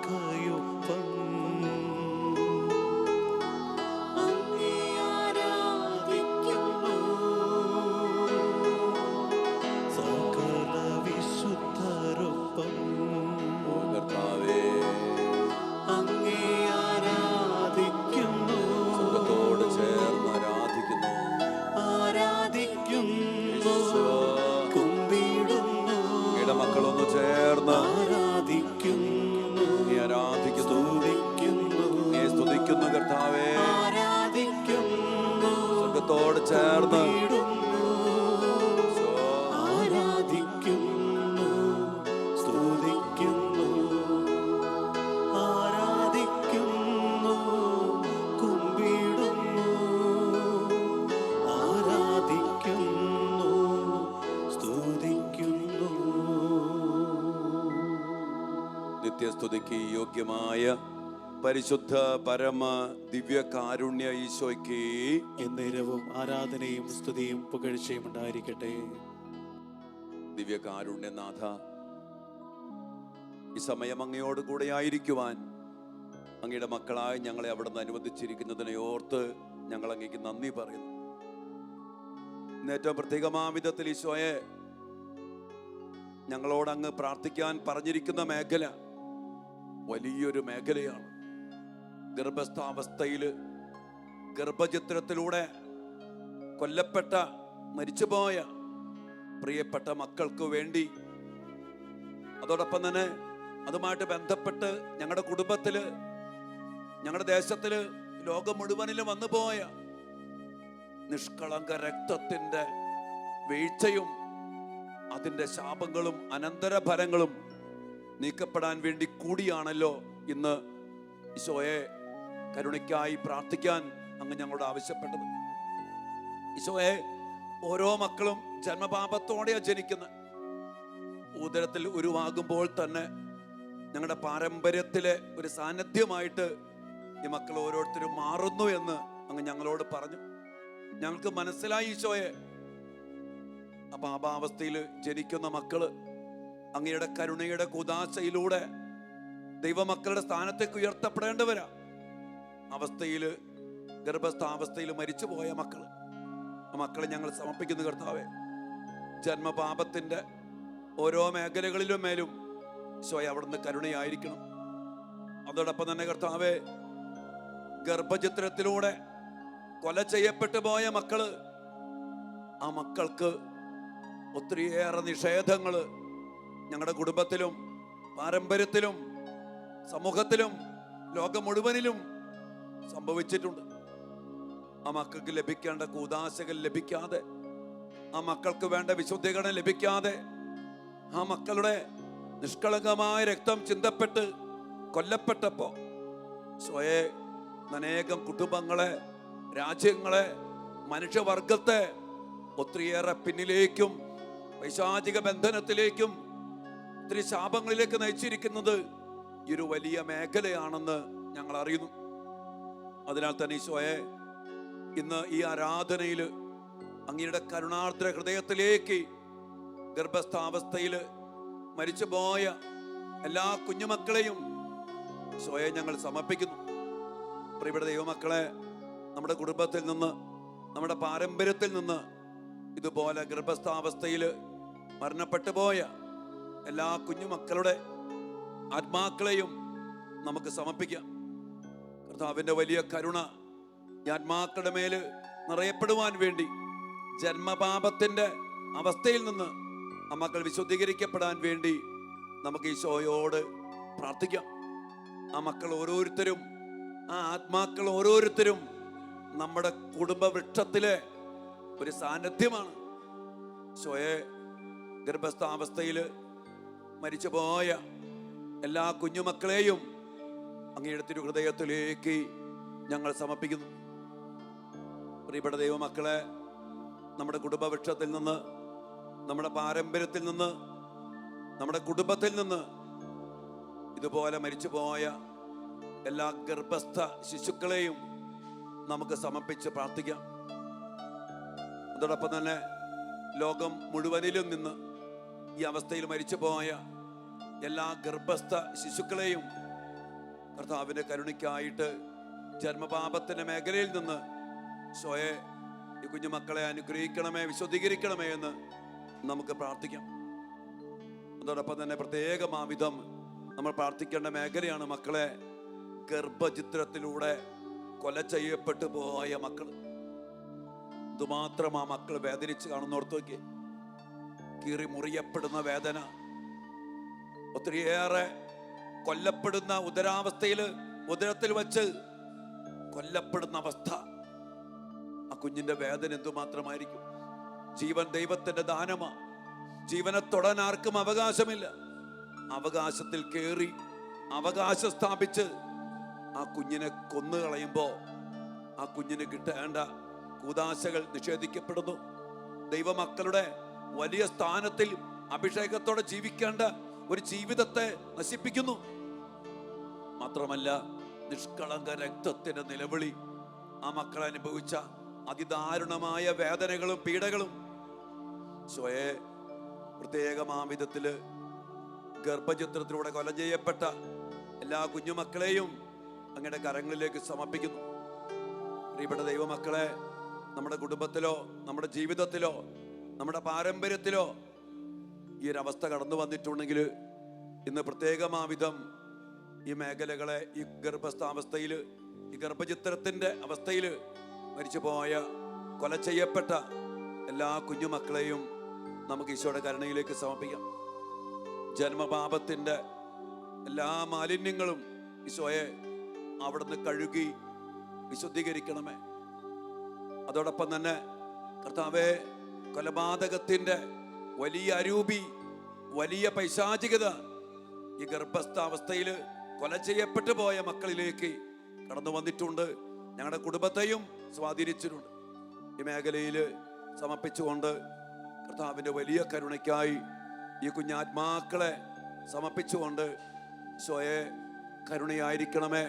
അങ്ങേ ആരാധിക്കുന്നു, സകല വിശുദ്ധരൊപ്പം കർത്താവേ, അങ്ങേ ആരാധിക്കുന്നു, സ്വർഗ്ഗത്തോട് ചേർന്ന് ആരാധിക്കുന്നു. ആരാധിക്കുന്നു, കുമ്പിടുന്നു, മക്കളൊന്ന് ചേർന്ന് ആരാധിക്കുന്നു, നീ ആരാധിക്കുന്നു, സ്തുതിക്കുന്നു, നീ സ്തുതിക്കുന്നു. കർത്താവേ, ആരാധിക്കുന്നു, സ്വർഗ്ഗത്തോട് ചേർന്ന് കുമ്പിടുന്നു, ആരാധിക്കുന്നു, സ്തുതിക്കുന്നു, ആരാധിക്കുന്നു, കുമ്പിടുന്നു, ആരാധിക്കുന്നു, സ്തുതിക്കുന്നു. നിത്യസ്തുതിക്ക് യോഗ്യമായ പരിശുദ്ധ പരമ ദിവ്യ കാരുണ്യ ഈശോയ്ക്ക് എന്നേരവും ആരാധനയും സ്തുതിയും പുകഴ്ചയും ഉണ്ടായിരിക്കട്ടെ. ദിവ്യ കാരുണ്യനാഥ, ഈ സമയം അങ്ങയോട് കൂടെ ആയിരിക്കുവാൻ അങ്ങയുടെ മക്കളായി ഞങ്ങളെ അവിടുന്ന് അനുവദിച്ചിരിക്കുന്നതിനെ ഓർത്ത് ഞങ്ങൾ അങ്ങേക്ക് നന്ദി പറയുന്നു. ഇന്ന് ഏറ്റവും പ്രത്യേകമായ വിധത്തിൽ ഈശോയെ ഞങ്ങളോട് അങ്ങ് പ്രാർത്ഥിക്കാൻ പറഞ്ഞിരിക്കുന്ന മേഖല വലിയൊരു മേഖലയാണ്. ഗർഭസ്ഥാവസ്ഥയിൽ ഗർഭചിത്രത്തിലൂടെ കൊല്ലപ്പെട്ട, മരിച്ചുപോയ പ്രിയപ്പെട്ട മക്കൾക്ക് വേണ്ടി, അതോടൊപ്പം തന്നെ അതുമായിട്ട് ബന്ധപ്പെട്ട് ഞങ്ങളുടെ കുടുംബത്തില്, ഞങ്ങളുടെ ദേശത്തില്, ലോകം മുഴുവനിലും വന്നുപോയ നിഷ്കളങ്ക രക്തത്തിന്റെ വീഴ്ചയും അതിൻ്റെ ശാപങ്ങളും അനന്തരഫലങ്ങളും നീക്കപ്പെടാൻ വേണ്ടി കൂടിയാണല്ലോ ഇന്ന് ഈശോയെ കരുണയ്ക്കായി പ്രാർത്ഥിക്കാൻ അങ്ങ് ഞങ്ങളോട് ആവശ്യപ്പെട്ടത്. ഈശോയെ, ഓരോ മക്കളും ജന്മപാപത്തോടെയാ ജനിക്കുന്നത്. ഉദരത്തിൽ ഉരുവാകുമ്പോൾ തന്നെ ഞങ്ങളുടെ പാരമ്പര്യത്തിലെ ഒരു സാന്നിധ്യമായിട്ട് ഈ മക്കൾ ഓരോരുത്തരും മാറുന്നു എന്ന് അങ്ങ് ഞങ്ങളോട് പറഞ്ഞു. ഞങ്ങൾക്ക് മനസ്സിലായി ഈശോയെ. ആ പാപാവസ്ഥയിൽ ജനിക്കുന്ന മക്കള് അങ്ങയുടെ കരുണയുടെ കുദാശയിലൂടെ ദൈവമക്കളുടെ സ്ഥാനത്തേക്ക് ഉയർത്തപ്പെടേണ്ടവരാ. അവസ്ഥയിൽ, ഗർഭസ്ഥാവസ്ഥയിൽ മരിച്ചുപോയ മക്കള്, ആ മക്കളെ ഞങ്ങൾ സമർപ്പിക്കുന്നു കർത്താവേ. ജന്മപാപത്തിന്റെ ഓരോ മേഖലകളിലും മേലും ഈശോയെ അവിടുന്ന് കരുണയായിരിക്കണം. അതോടൊപ്പം തന്നെ കർത്താവേ, ഗർഭചിത്രത്തിലൂടെ കൊല ചെയ്യപ്പെട്ടു പോയ മക്കള്, ആ മക്കൾക്ക് ഒത്തിരിയേറെ നിഷേധങ്ങള് ഞങ്ങളുടെ കുടുംബത്തിലും പാരമ്പര്യത്തിലും സമൂഹത്തിലും ലോകം മുഴുവനിലും സംഭവിച്ചിട്ടുണ്ട്. ആ മക്കൾക്ക് ലഭിക്കേണ്ട കൂദാശകൾ ലഭിക്കാതെ, ആ മക്കൾക്ക് വേണ്ട വിശുദ്ധീകരണം ലഭിക്കാതെ, ആ മക്കളുടെ നിഷ്കളങ്കമായ രക്തം ചിന്തപ്പെട്ട് കൊല്ലപ്പെട്ടപ്പോ സ്വയെ അനേകം കുടുംബങ്ങളെ, രാജ്യങ്ങളെ, മനുഷ്യവർഗത്തെ ഒത്തിരിയേറെ പിന്നിലേക്കും പൈശാചിക ബന്ധനത്തിലേക്കും ഒത്തിരി ശാപങ്ങളിലേക്ക് നയിച്ചിരിക്കുന്നത് ഈ ഒരു വലിയ മേഖലയാണെന്ന് ഞങ്ങൾ അറിയുന്നു. അതിനാൽ തന്നെ ഈശോയെ, ഇന്ന് ഈ ആരാധനയിൽ അങ്ങയുടെ കരുണാർദ്ര ഹൃദയത്തിലേക്ക് ഗർഭസ്ഥാവസ്ഥയിൽ മരിച്ചുപോയ എല്ലാ കുഞ്ഞുമക്കളെയും ഈശോയെ ഞങ്ങൾ സമർപ്പിക്കുന്നു. പ്രിയപ്പെട്ട ദൈവമക്കളെ, നമ്മുടെ കുടുംബത്തിൽ നിന്ന്, നമ്മുടെ പാരമ്പര്യത്തിൽ നിന്ന് ഇതുപോലെ ഗർഭസ്ഥാവസ്ഥയിൽ മരണപ്പെട്ടു പോയ എല്ലാ കുഞ്ഞുമക്കളുടെ ആത്മാക്കളെയും നമുക്ക് സമർപ്പിക്കാം. കർത്താവിൻ്റെ വലിയ കരുണ ഈ ആത്മാക്കളുടെ മേൽ നിറയപ്പെടുവാൻ വേണ്ടി, ജന്മപാപത്തിൻ്റെ അവസ്ഥയിൽ നിന്ന് ആ മക്കൾ വിശുദ്ധീകരിക്കപ്പെടാൻ വേണ്ടി നമുക്ക് ഈശോയോട് പ്രാർത്ഥിക്കാം. ആ മക്കൾ ഓരോരുത്തരും, ആ ആത്മാക്കൾ ഓരോരുത്തരും നമ്മുടെ കുടുംബ വൃക്ഷത്തിലെ ഒരു സാന്നിധ്യമാണ്. ഈശോയെ, ഗർഭസ്ഥാവസ്ഥയിൽ മരിച്ചുപോയ എല്ലാ കുഞ്ഞുമക്കളെയും അങ്ങയുടെ തിരുഹൃദയത്തിലേക്ക് ഞങ്ങൾ സമർപ്പിക്കുന്നു. പ്രിയപ്പെട്ട ദൈവമക്കളെ, നമ്മുടെ കുടുംബവൃക്ഷത്തിൽ നിന്ന്, നമ്മുടെ പാരമ്പര്യത്തിൽ നിന്ന്, നമ്മുടെ കുടുംബത്തിൽ നിന്ന് ഇതുപോലെ മരിച്ചുപോയ എല്ലാ ഗർഭസ്ഥ ശിശുക്കളെയും നമുക്ക് സമർപ്പിച്ച് പ്രാർത്ഥിക്കാം. അതോടൊപ്പം തന്നെ ലോകം മുഴുവനിലും നിന്ന് ഈ അവസ്ഥയിൽ മരിച്ചുപോയ എല്ലാ ഗർഭസ്ഥ ശിശുക്കളെയും കർത്താവിൻ്റെ കരുണയ്ക്കായിട്ട് ജന്മപാപത്തിൻ്റെ മേഖലയിൽ നിന്ന് സ്വയെ ഈ കുഞ്ഞുമക്കളെ അനുഗ്രഹിക്കണമേ, വിശുദ്ധീകരിക്കണമേ എന്ന് നമുക്ക് പ്രാർത്ഥിക്കാം. അതോടൊപ്പം തന്നെ പ്രത്യേകമാവിധം നമ്മൾ പ്രാർത്ഥിക്കേണ്ട മേഖലയാണ് മക്കളെ, ഗർഭചിത്രത്തിലൂടെ കൊല ചെയ്യപ്പെട്ടു പോയ മക്കൾ. ഇതുമാത്രം ആ മക്കൾ വേദനിച്ച് കാണുന്നോർത്ത് നോക്കി. കീറി മുറിയപ്പെടുന്ന വേദന, ഒത്തിരിയേറെ കൊല്ലപ്പെടുന്ന ഉദരാവസ്ഥയിൽ, ഉദരത്തിൽ വച്ച് കൊല്ലപ്പെടുന്ന അവസ്ഥ. ആ കുഞ്ഞിന്റെ വേദന എന്തുമാത്രമായിരിക്കും. ജീവൻ ദൈവത്തിന്റെ ദാനമാ. ജീവനെ തൊടാൻ ആർക്കും അവകാശമില്ല. അവകാശത്തിൽ കയറി അവകാശം സ്ഥാപിച്ച് ആ കുഞ്ഞിനെ കൊന്നുകളയുമ്പോ ആ കുഞ്ഞിന് കിട്ടേണ്ട കൂദാശകൾ നിഷേധിക്കപ്പെടുന്നു. ദൈവമക്കളുടെ വലിയ സ്ഥാനത്തിൽ അഭിഷേകത്തോടെ ജീവിക്കേണ്ട ഒരു ജീവിതത്തെ നശിപ്പിക്കുന്നു. മാത്രമല്ല, നിഷ്കളങ്ക രക്തത്തിന്റെ നിലവിളി ആ മക്കൾ അനുഭവിച്ച അതിദാരുണമായ വേദനകളും പീഡകളും സ്വയെ പ്രത്യേകമാവിധത്തില് ഗർഭചിത്രത്തിലൂടെ കൊല ചെയ്യപ്പെട്ട എല്ലാ കുഞ്ഞുമക്കളെയും അങ്ങയുടെ കരങ്ങളിലേക്ക് സമർപ്പിക്കുന്നു. പ്രിയപ്പെട്ട ദൈവമക്കളെ, നമ്മുടെ കുടുംബത്തിലോ, നമ്മുടെ ജീവിതത്തിലോ, നമ്മുടെ പാരമ്പര്യത്തിലോ ഈ ഒരവസ്ഥ കടന്നു വന്നിട്ടുണ്ടെങ്കിൽ ഇന്ന് പ്രത്യേകമാവിധം ഈ മേഖലകളെ, ഈ ഗർഭസ്ഥാവസ്ഥയിൽ, ഈ ഗർഭചിത്രത്തിന്റെ അവസ്ഥയിൽ മരിച്ചുപോയ, കൊല ചെയ്യപ്പെട്ട എല്ലാ കുഞ്ഞുമക്കളെയും നമുക്ക് ഈശോയുടെ കരുണയിലേക്ക് സമർപ്പിക്കാം. ജന്മപാപത്തിന്റെ എല്ലാ മാലിന്യങ്ങളും ഈശോയെ അവിടുന്ന് കഴുകി വിശുദ്ധീകരിക്കണമേ. അതോടൊപ്പം തന്നെ കർത്താവേ, കൊലപാതകത്തിന്റെ വലിയ അരൂപി, വലിയ പൈശാചികത ഈ ഗർഭസ്ഥാവസ്ഥയിൽ കൊല ചെയ്യപ്പെട്ടു പോയ മക്കളിലേക്ക് കടന്നു വന്നിട്ടുണ്ട്. ഞങ്ങളുടെ കുടുംബത്തെയും സ്വാധീനിച്ചിട്ടുണ്ട്. ഈ മേഖലയിൽ സമർപ്പിച്ചുകൊണ്ട് കർത്താവിൻ്റെ വലിയ കരുണയ്ക്കായി ഈ കുഞ്ഞാത്മാക്കളെ സമർപ്പിച്ചുകൊണ്ട് ഈശോയെ കരുണയായിരിക്കണമേ.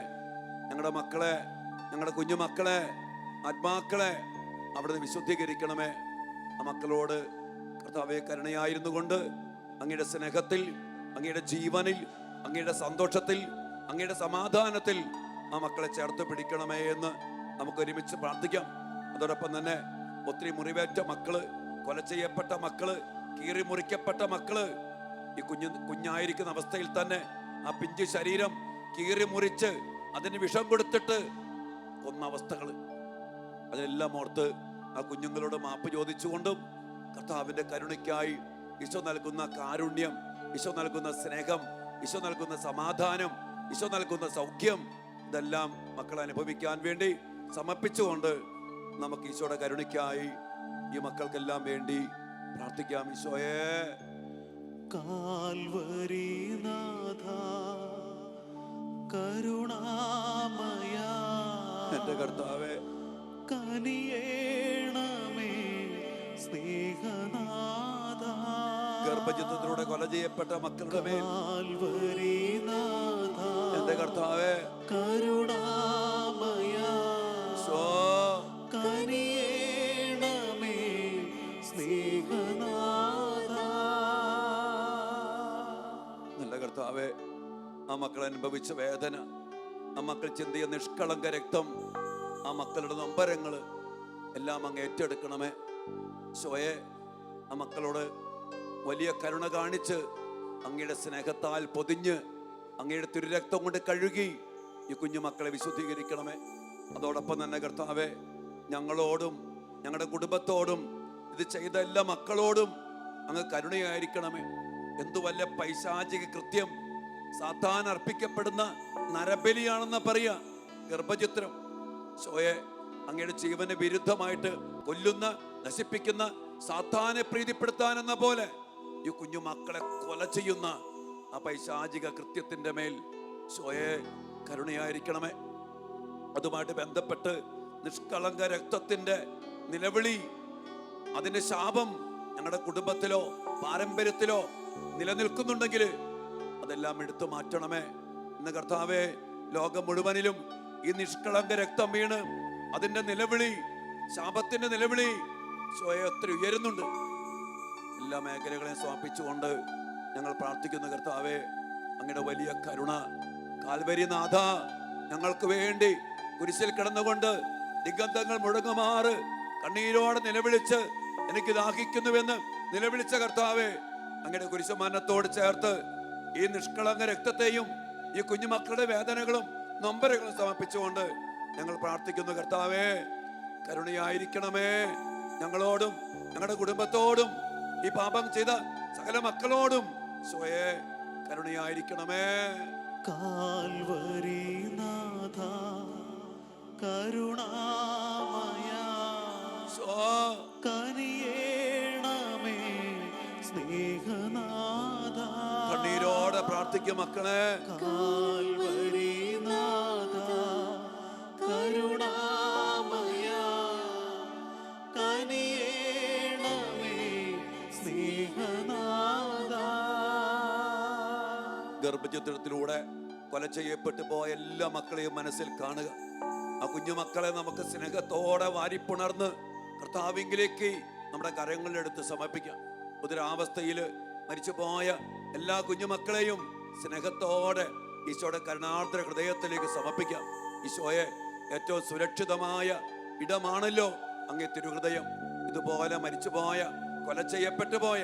ഞങ്ങളുടെ മക്കളെ, ഞങ്ങളുടെ കുഞ്ഞുമക്കളെ, ആത്മാക്കളെ അവിടുന്ന് വിശുദ്ധീകരിക്കണമേ. ആ മക്കളോട് കർത്താവെ കരുണയായിരുന്നു കൊണ്ട് അങ്ങയുടെ സ്നേഹത്തിൽ, അങ്ങയുടെ ജീവനിൽ, അങ്ങയുടെ സന്തോഷത്തിൽ, അങ്ങയുടെ സമാധാനത്തിൽ ആ മക്കളെ ചേർത്ത് പിടിക്കണമേ എന്ന് നമുക്ക് ഒരുമിച്ച് പ്രാർത്ഥിക്കാം. അതോടൊപ്പം തന്നെ ഒത്തിരി മുറിവേറ്റ മക്കള്, കൊല ചെയ്യപ്പെട്ട മക്കള്, കീറി മുറിക്കപ്പെട്ട മക്കള്, ഈ കുഞ്ഞായിരിക്കുന്ന അവസ്ഥയിൽ തന്നെ ആ പിഞ്ചു ശരീരം കീറി മുറിച്ച് അതിന് വിഷം കൊടുത്തിട്ട് കൊന്ന അവസ്ഥകൾ, അതിനെല്ലാം ഓർത്ത് ആ കുഞ്ഞുങ്ങളോട് മാപ്പ് ചോദിച്ചുകൊണ്ടും കർത്താവിൻ്റെ കരുണയ്ക്കായി ഈശോ നൽകുന്ന കാരുണ്യം, ഈശോ നൽകുന്ന സ്നേഹം, ഈശോ നൽകുന്ന സമാധാനം, ഈശോ നൽകുന്ന സൗഖ്യം, ഇതെല്ലാം മക്കൾ അനുഭവിക്കാൻ വേണ്ടി സമർപ്പിച്ചുകൊണ്ട് നമുക്ക് ഈശോയുടെ കരുണയ്ക്കായി ഈ മക്കൾക്കെല്ലാം വേണ്ടി പ്രാർത്ഥിക്കാം. ഈശോയെ കാൽവരിനാഥ കരുണാമയ എൻ്റെ കർത്താവേ, കനിയേണമേ സ്നേഹനാഥ, ഗർഭചിത്രത്തിലൂടെ കൊല ചെയ്യപ്പെട്ട മക്കളുടെ മേൽ കാൽവരിനാഥ എൻ്റെ കർത്താവേ കരുണാമയ കനിയേണമേ സ്നേഹനാഥ. നല്ല കർത്താവേ, ആ മക്കൾ അനുഭവിച്ച വേദന, ആ മക്കൾ ചിന്തിയ നിഷ്കളങ്ക രക്തം, ആ മക്കളുടെ നൊമ്പരങ്ങൾ എല്ലാം അങ്ങ് ഏറ്റെടുക്കണമേ. ഈശോയെ, ആ മക്കളോട് വലിയ കരുണ കാണിച്ച് അങ്ങയുടെ സ്നേഹത്താൽ പൊതിഞ്ഞ് അങ്ങയുടെ തിരുരക്തം കൊണ്ട് കഴുകി ഈ കുഞ്ഞു മക്കളെ വിശുദ്ധീകരിക്കണമേ. അതോടൊപ്പം തന്നെ കർത്താവേ, ഞങ്ങളോടും ഞങ്ങളുടെ കുടുംബത്തോടും ഇത് ചെയ്ത എല്ലാ മക്കളോടും അങ്ങ് കരുണയായിരിക്കണമേ. എന്തു വല്ല പൈശാചിക കൃത്യം, സാത്താൻ അർപ്പിക്കപ്പെടുന്ന നരബലിയാണെന്ന് പറയാ ഗർഭചിത്രം. ഈശോയെ, അങ്ങയുടെ ജീവന് വിരുദ്ധമായിട്ട് കൊല്ലുന്ന, നശിപ്പിക്കുന്ന, സാത്താനെ പ്രീതിപ്പെടുത്താനെന്ന പോലെ ഈ കുഞ്ഞു മക്കളെ കൊല ചെയ്യുന്ന ആ പൈശാചിക കൃത്യത്തിന്റെ മേൽ ഈശോയെ കരുണയായിരിക്കണമേ. അതുമായിട്ട് ബന്ധപ്പെട്ട് നിഷ്കളങ്ക രക്തത്തിന്റെ നിലവിളി, അതിന്റെ ശാപം ഞങ്ങളുടെ കുടുംബത്തിലോ പാരമ്പര്യത്തിലോ നിലനിൽക്കുന്നുണ്ടെങ്കിൽ അതെല്ലാം എടുത്തു മാറ്റണമേ. ഇന്ന് കർത്താവേ, ലോകം മുഴുവനിലും ഈ നിഷ്കളങ്ക രക്തം വീണ് അതിന്റെ നിലവിളി, ശാപത്തിന്റെ നിലവിളി ഈശോയെ ഒത്തിരി ഉയരുന്നുണ്ട്. എല്ലാ മേഖലകളെയും സമർപ്പിച്ചുകൊണ്ട് ഞങ്ങൾ പ്രാർത്ഥിക്കുന്ന കർത്താവേ, അങ്ങയുടെ വലിയ കരുണ, കാൽവരിനാഥ, ഞങ്ങൾക്ക് വേണ്ടി കുരിശിൽ കിടന്നുകൊണ്ട് ദിഗന്ധങ്ങൾ മുഴങ്ങുമാറ് കണ്ണീരോടെ നിലവിളിച്ച് എനിക്ക് ദാഹിക്കുന്നുവെന്ന് നിലവിളിച്ച കർത്താവേ, അങ്ങയുടെ കുരിശുമരണത്തോട് ചേർത്ത് ഈ നിഷ്കളങ്ക രക്തത്തെയും ഈ കുഞ്ഞുമക്കളുടെ വേദനകളും നൊമ്പരങ്ങളും സമർപ്പിച്ചുകൊണ്ട് ഞങ്ങൾ പ്രാർത്ഥിക്കുന്നു കർത്താവേ, കരുണയായിരിക്കണമേ. ഞങ്ങളോടും ഞങ്ങളുടെ കുടുംബത്തോടും ഈ പാപം ചെയ്ത സകല മക്കളോടും ഈശോയെ കരുണയായിരിക്കണമേ. കാൽവരിനാഥ കരുണാമയ കനിയേണമേ സ്നേഹനാഥ. കണ്ണീരോടെ പ്രാർത്ഥിക്കും മക്കളെ. കാൽവരിനാഥ കരുണാമയ കനിയേണമേ സ്നേഹനാഥ. ഗർഭചിത്രത്തിലൂടെ കൊല ചെയ്യപ്പെട്ടു പോയ എല്ലാ മക്കളെയും മനസ്സിൽ കാണുക. ആ കുഞ്ഞുമക്കളെ നമുക്ക് സ്നേഹത്തോടെ വാരിപ്പുണർന്ന് കർത്താവിങ്കിലേക്ക് നമ്മുടെ കരങ്ങളിലെടുത്ത് സമർപ്പിക്കാം. ഉദരാവസ്ഥയിൽ മരിച്ചുപോയ എല്ലാ കുഞ്ഞുമക്കളെയും സ്നേഹത്തോടെ ഈശോയുടെ കരുണാർദ്ര ഹൃദയത്തിലേക്ക് സമർപ്പിക്കാം. ഈശോയെ, ഏറ്റവും സുരക്ഷിതമായ ഇടമാണല്ലോ അങ്ങേ തിരുഹൃദയം. ഇതുപോലെ മരിച്ചുപോയ, കൊല ചെയ്യപ്പെട്ടു പോയ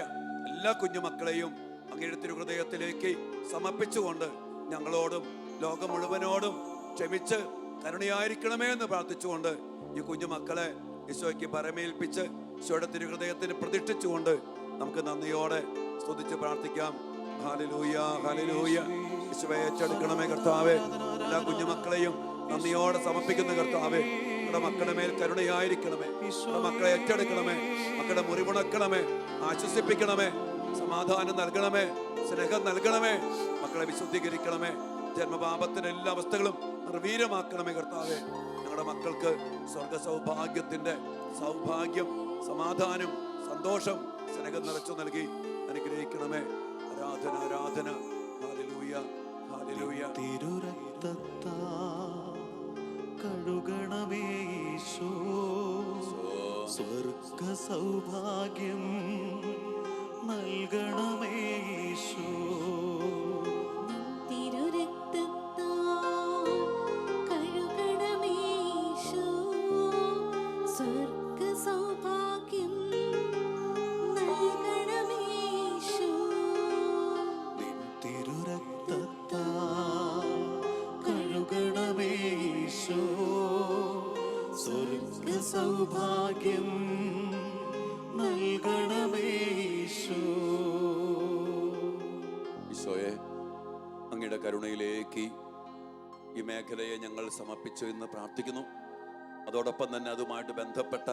എല്ലാ കുഞ്ഞുമക്കളെയും അങ്ങയുടെ തിരുഹൃദയത്തിലേക്ക് സമർപ്പിച്ചുകൊണ്ട് ഞങ്ങളോടും ലോകം മുഴുവനോടും ക്ഷമിച്ച് കരുണയായിരിക്കണമേ എന്ന് പ്രാർത്ഥിച്ചുകൊണ്ട് ഈ കുഞ്ഞുമക്കളെ ഈശോയ്ക്ക് പരമേൽപ്പിച്ച് ഈശോയുടെ തിരുഹൃദയത്തിന് പ്രതിഷ്ഠിച്ചുകൊണ്ട് നമുക്ക് നന്ദിയോടെ സ്തുതിച്ച് പ്രാർത്ഥിക്കാം. Hallelujah, hallelujah. ഈശോയെ ഏറ്റെടുക്കണമേ കർത്താവേ. എല്ലാ കുഞ്ഞുമക്കളെയും നന്ദിയോടെ സമർപ്പിക്കുന്ന കർത്താവേ, നമ്മുടെ മക്കളുടെ മേൽ കരുണയായിരിക്കണമേ. നമ്മുടെ മക്കളെ ഏറ്റെടുക്കണമേ. മക്കളുടെ മുറിവുണക്കണമേ, ആശ്വസിപ്പിക്കണമേ, സമാധാനം നൽകണമേ, സ്നേഹം നൽകണമേ. മക്കളെ വിശുദ്ധീകരിക്കണമേ. ജന്മപാപത്തിന്റെ എല്ലാ അവസ്ഥകളും നിർവീര്യമാക്കണമേ കർത്താവേ. ഞങ്ങളുടെ മക്കൾക്ക് സ്വർഗ സൗഭാഗ്യത്തിന്റെ സൗഭാഗ്യം, സമാധാനം, സന്തോഷം, സ്നേഹം നിറച്ചു നൽകി അനുഗ്രഹിക്കണമേ. ആരാധന, ആരാധന. Hallelujah, hallelujah. തിരുരക്തത്താ കഴുകണമേ ഈശോ, സ്വർഗ സൗഭാഗ്യം നൽകണമേ ഈശോ. തിരുരക്തത്താൽ കഴുകണമേ ഈശോ, സ്വർഗ സൗഭാഗ്യം നൽകണമേ ഈശോ. നിൻ തിരുരക്തത്താ കഴുകണമേ ഈശോ, സ്വർഗ സൗഭാഗ്യം നൽകണമേ ഈശോ. ഈശോയെ, അങ്ങയുടെ കരുണയിലേക്ക് ഈ മേഖലയെ ഞങ്ങൾ സമർപ്പിച്ചു എന്ന് പ്രാർത്ഥിക്കുന്നു. അതോടൊപ്പം തന്നെ അതുമായിട്ട് ബന്ധപ്പെട്ട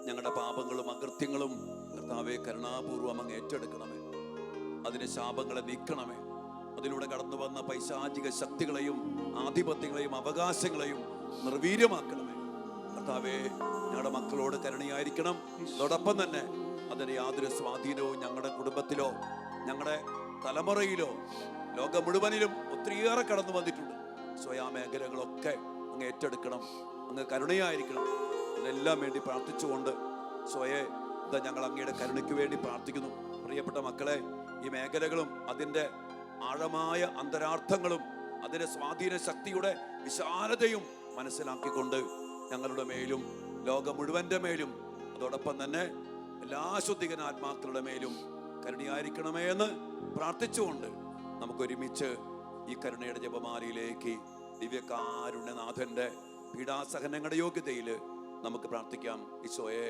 ഞങ്ങളുടെ പാപങ്ങളും അകൃത്യങ്ങളും കർത്താവെ കരുണാപൂർവം അങ്ങ് ഏറ്റെടുക്കണമേ. അതിന് ശാപങ്ങളെ നീക്കണമേ. അതിലൂടെ കടന്നു വന്ന പൈശാചിക ശക്തികളെയും ആധിപത്യങ്ങളെയും അവകാശങ്ങളെയും നിർവീര്യമാക്കണമേ. കർത്താവെ, ഞങ്ങളുടെ മക്കളോട് കരുണയായിരിക്കണം. അതോടൊപ്പം തന്നെ അതിന് യാതൊരു സ്വാധീനവും ഞങ്ങളുടെ കുടുംബത്തിലോ ഞങ്ങളുടെ തലമുറയിലോ ലോകം മുഴുവനിലും ഒത്തിരിയേറെ കടന്നു വന്നിട്ടുണ്ട്. സ്വയാ മേഖലകളൊക്കെ അങ്ങ് ഏറ്റെടുക്കണം. അങ്ങ് കരുണയായിരിക്കണം. അതിനെല്ലാം വേണ്ടി പ്രാർത്ഥിച്ചുകൊണ്ട് സ്വയെ ഇതാ ഞങ്ങൾ അങ്ങയുടെ കരുണയ്ക്ക് വേണ്ടി പ്രാർത്ഥിക്കുന്നു. പ്രിയപ്പെട്ട മക്കളെ, ഈ മേഖലകളും അതിൻ്റെ ആഴമായ അന്തരാർത്ഥങ്ങളും അതിൻ്റെ സ്വാധീന ശക്തിയുടെ വിശാലതയും മനസ്സിലാക്കിക്കൊണ്ട് ഞങ്ങളുടെ മേലും ലോകം മുഴുവൻ്റെ മേലും അതോടൊപ്പം തന്നെ എല്ലാ ശുദ്ധികനാത്മാക്കളുടെ മേലും കരുണയായിരിക്കണമേ എന്ന് പ്രാർത്ഥിച്ചുകൊണ്ട് നമുക്കൊരുമിച്ച് ഈ കരുണയുടെ ജപമാലയിലേക്ക് ദിവ്യകാരുണ്യനാഥന്റെ പീഡാസഹനങ്ങളുടെ യോഗ്യതയിൽ നമുക്ക് പ്രാർത്ഥിക്കാം. ഈശോയെ,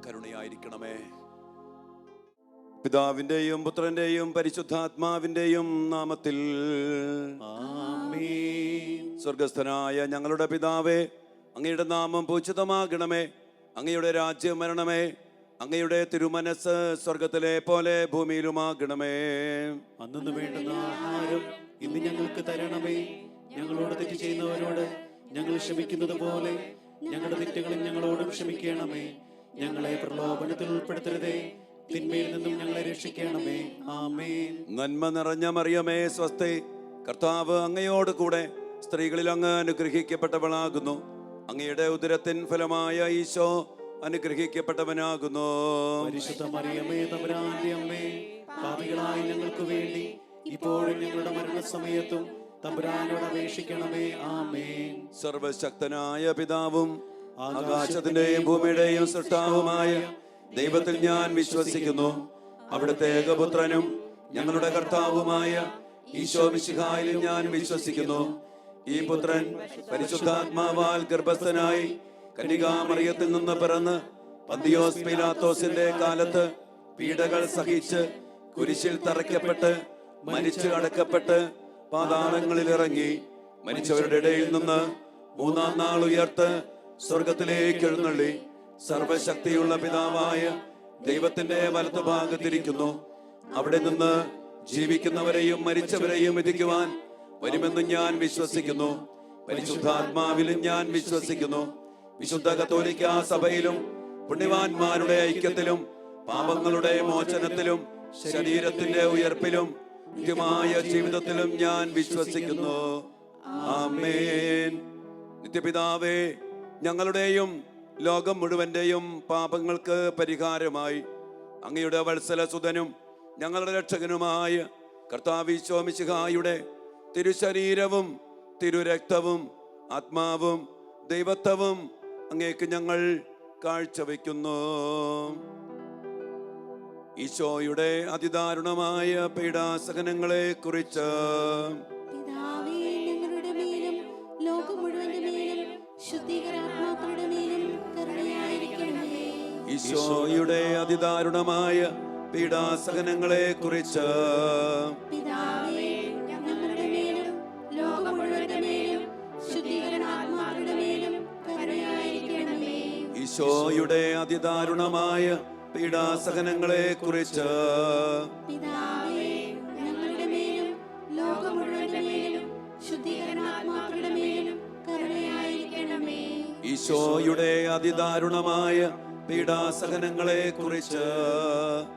കരുണയായിരിക്കണമേ. പിതാവിന്റെയും പുത്രന്റെയും പരിശുദ്ധാത്മാവിന്റെയും നാമത്തിൽ ആമേൻ. സ്വർഗസ്ഥനായ ഞങ്ങളുടെ പിതാവേ, അങ്ങയുടെ നാമം പൂജിതമാകണമേ. അങ്ങയുടെ രാജ്യം വരണമേ. അങ്ങയുടെ തിരുമനസ് സ്വർഗത്തിലെ പോലെ ഭൂമിയിലുമാകണമേ. അന്നു വേണ്ടുന്ന ആഹാരം ഇന്ന് ഞങ്ങൾക്ക് തരണമേ. ഞങ്ങളോട് തെറ്റ് ചെയ്യുന്നവരോട് ഞങ്ങൾ ക്ഷമിക്കുന്നത് പോലെ ഞങ്ങളുടെ തെറ്റുകളും ഞങ്ങളോടും ക്ഷമിക്കണമേ. ഞങ്ങളെ പ്രലോഭനത്തിൽ ഉൾപ്പെടുത്തരുതേ, തിന്മയിൽ നിന്നും ഞങ്ങളെ രക്ഷിക്കണമേ. ആമേൻ. നന്മ നിറഞ്ഞ മറിയമേ, സ്വസ്തി, കർത്താവ് അങ്ങയോട് കൂടെ സ്ത്രീകളിൽ അങ്ങ് അനുഗ്രഹിക്കപ്പെട്ടവളാകുന്നു. അങ്ങയുടെ ഉദരത്തിൻ ഫലമായ ഈശോ അനുഗ്രഹിക്കപ്പെട്ടവനാകുന്നു. പരിശുദ്ധ മറിയമേ, തമ്പുരാന്റെ അമ്മേ, പാപികളായ ഞങ്ങൾക്ക് വേണ്ടി ഇപ്പോഴും ഞങ്ങളുടെ മരണസമയത്തും തമ്പുരാനോട് അപേക്ഷിക്കണമേ. ആമേൻ. സർവശക്തനായ പിതാവും ആകാശത്തിന്റെയും ഭൂമിയുടെയും സൃഷ്ടാവുമായ ദൈവത്തിൽ ഞാൻ വിശ്വസിക്കുന്നു. അവിടുത്തെ ഏകപുത്രനും ഞങ്ങളുടെ കർത്താവുമായ ഈശോ മിശിഹായിലും ഞാൻ വിശ്വസിക്കുന്നു. ഈ പുത്രൻ പരിശുദ്ധാത്മാവാൽ ഗർഭസ്ഥനായി കന്യകാമറിയത്തിൽ നിന്ന് പിറന്ന് പന്തിയോസ് പീലാത്തോസിന്റെ കാലത്ത് പീഡകൾ സഹിച്ച് കുരിശിൽ തറയ്ക്കപ്പെട്ട് മരിച്ചു അടക്കപ്പെട്ട് പാതാളങ്ങളിൽ ഇറങ്ങി മരിച്ചവരുടെ ഇടയിൽ നിന്ന് മൂന്നാം നാൾ ഉയർത്ത് സ്വർഗത്തിലേക്ക് എഴുന്നള്ളി സർവശക്തിയുള്ള പിതാവായ ദൈവത്തിന്റെ വലത്തുഭാഗത്തിരിക്കുന്നു. അവിടെ നിന്ന് ജീവിക്കുന്നവരെയും മരിച്ചവരെയും വിധിക്കുവാൻ വരുമെന്ന് ഞാൻ വിശ്വസിക്കുന്നു. പരിശുദ്ധാത്മാവിലും ഞാൻ വിശ്വസിക്കുന്നു. വിശുദ്ധ കത്തോലിക്കാ സഭയിലും പുണ്യവാന്മാരുടെ ഐക്യത്തിലും പാപങ്ങളുടെ മോചനത്തിലും ശരീരത്തിന്റെ ഉയർപ്പിലും നിത്യമായ ജീവിതത്തിലും ഞാൻ വിശ്വസിക്കുന്നു. ആമേൻ. നിത്യപിതാവേ, ഞങ്ങളുടെയും ലോകം മുഴുവന്റെയും പാപങ്ങൾക്ക് പരിഹാരമായി അങ്ങയുടെ വത്സലസുതനും ഞങ്ങളുടെ രക്ഷകനുമായ കർത്താവ് ഈശോ മിശിഹായുടെ തിരുശരീരവും തിരുരക്തവും ആത്മാവും ദൈവത്വവും അങ്ങേക്ക് ഞങ്ങൾ കാഴ്ചവെക്കുന്നു. ഈശോയുടെ അതിദാരുണമായ പീഡാസഹനങ്ങളെ കുറിച്ച് പിതാവേ, ഞങ്ങളുടെ മേലും ലോകം മുഴുവന്റെ മേലും ശുദ്ധീകരാത്മാക്കളുടെ മേലും കരുണയായിരിക്കണമേ. ഈശോയുടെ അതിദാരുണമായ പീഡാസഹനങ്ങളെ കുറിച്ച് പിതാവേ, ഞങ്ങളുടെ മേലും ലോകം മുഴുവന്റെ മേലും ശുദ്ധീകരാത്മാക്കളുടെ മേലും കരുണയായിരിക്കണമേ. ഈശോയുടെ അതിദാരുണമായ പീഡാസഹനങ്ങളെ കുറിച്ച് പിതാവേ, ഞങ്ങളുടെ മേലും ലോകം മുഴുവന്റെ മേലും ശുദ്ധീകരാത്മാക്കളുടെ മേലും കരുണയായിരിക്കണമേ. ഈശോയുടെ അതിദാരുണമായ പീഡാസഹനങ്ങളെ കുറിച്ച്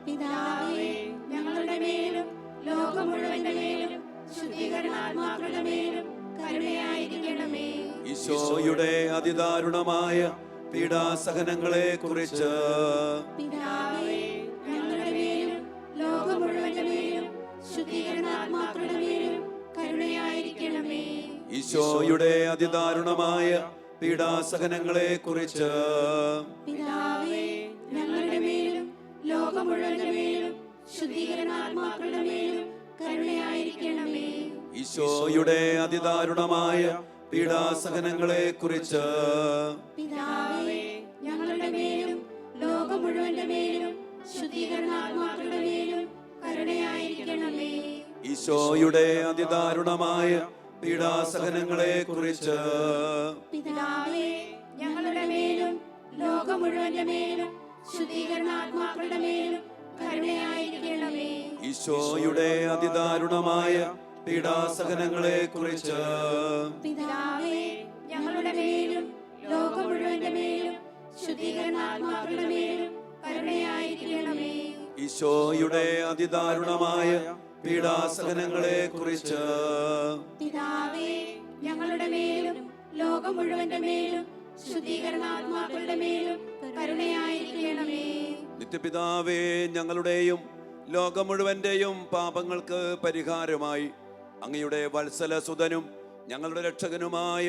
പിതാവേ ഞങ്ങളുടെ മേലും ലോകം മുഴുവന്റെ മേലും ശുദ്ധീകരണാത്മാക്കളുടെ മേലും കരുണയായിരിക്കണമേ. ഈശോയുടെ അതിദാരുണമായ പീഡാസഹനങ്ങളെ കുറിച്ച് പിതാവേ ഞങ്ങളുടെ മേലും ലോകം മുഴുവന്റെ മേലും ശുദ്ധീകരണാത്മാക്കളുടെ മേലും കരുണയായിരിക്കണമേ. ഈശോയുടെ അതിദാരുണമായ പീഡാസഹനങ്ങളെ കുറിച്ച് പിതാവേ ഞങ്ങളുടെ മേലും ലോകം മുഴുവന്റെ മേലും ശുദ്ധീകരണാത്മാക്കളുടെ മേലും കരുണയായിരിക്കണമേ. ഈശോയുടെ അതിദാരുണമായ പീഡാസഹനങ്ങളെ കുറിച്ച് പിതാവേ ഞങ്ങളുടെ മേലും ലോകം മുഴുവന്റെ മേലും ശുദ്ധീകരണാത്മാക്കളുടെ മേലും കരുണയായിരിക്കണമേ. ഈശോയുടെ അതിദാരുണമായ പീഡാസഹനങ്ങളെ കുറിച്ച് പിതാവേ ഞങ്ങളുടെ മേലും ലോകം മുഴുവന്റെ മേലും ശുദ്ധീകരണാത്മാക്കളുടെ മേലും കരുണയായിരിക്കണമേ. ഈശോയുടെ അതിദാരുണമായ പീഡാസഹനങ്ങളെ കുറിച്ച് പിതാവേ ഞങ്ങളുടെ മേലും ലോകം മുഴുവന്റെ മേലും ശുദ്ധീകരണാത്മാക്കളുടെ മേലും കരുണയായിരിക്കണമേ. ഈശോയുടെ അതിദാരുണമായ പീഡാസഹനങ്ങളെ കുറിച്ച് പിതാവേ ഞങ്ങളുടെ മേലും ലോകം മുഴുവന്റെ മേലും ശുദ്ധീകരണാത്മാക്കളുടെ മേലും കരുണയായിരിക്കണമേ. നിത്യപിതാവേ, ഞങ്ങളുടെയും ലോകം മുഴുവന്റെയും പാപങ്ങൾക്ക് പരിഹാരമായി അങ്ങയുടെ വത്സലസുതനും ഞങ്ങളുടെ രക്ഷകനുമായ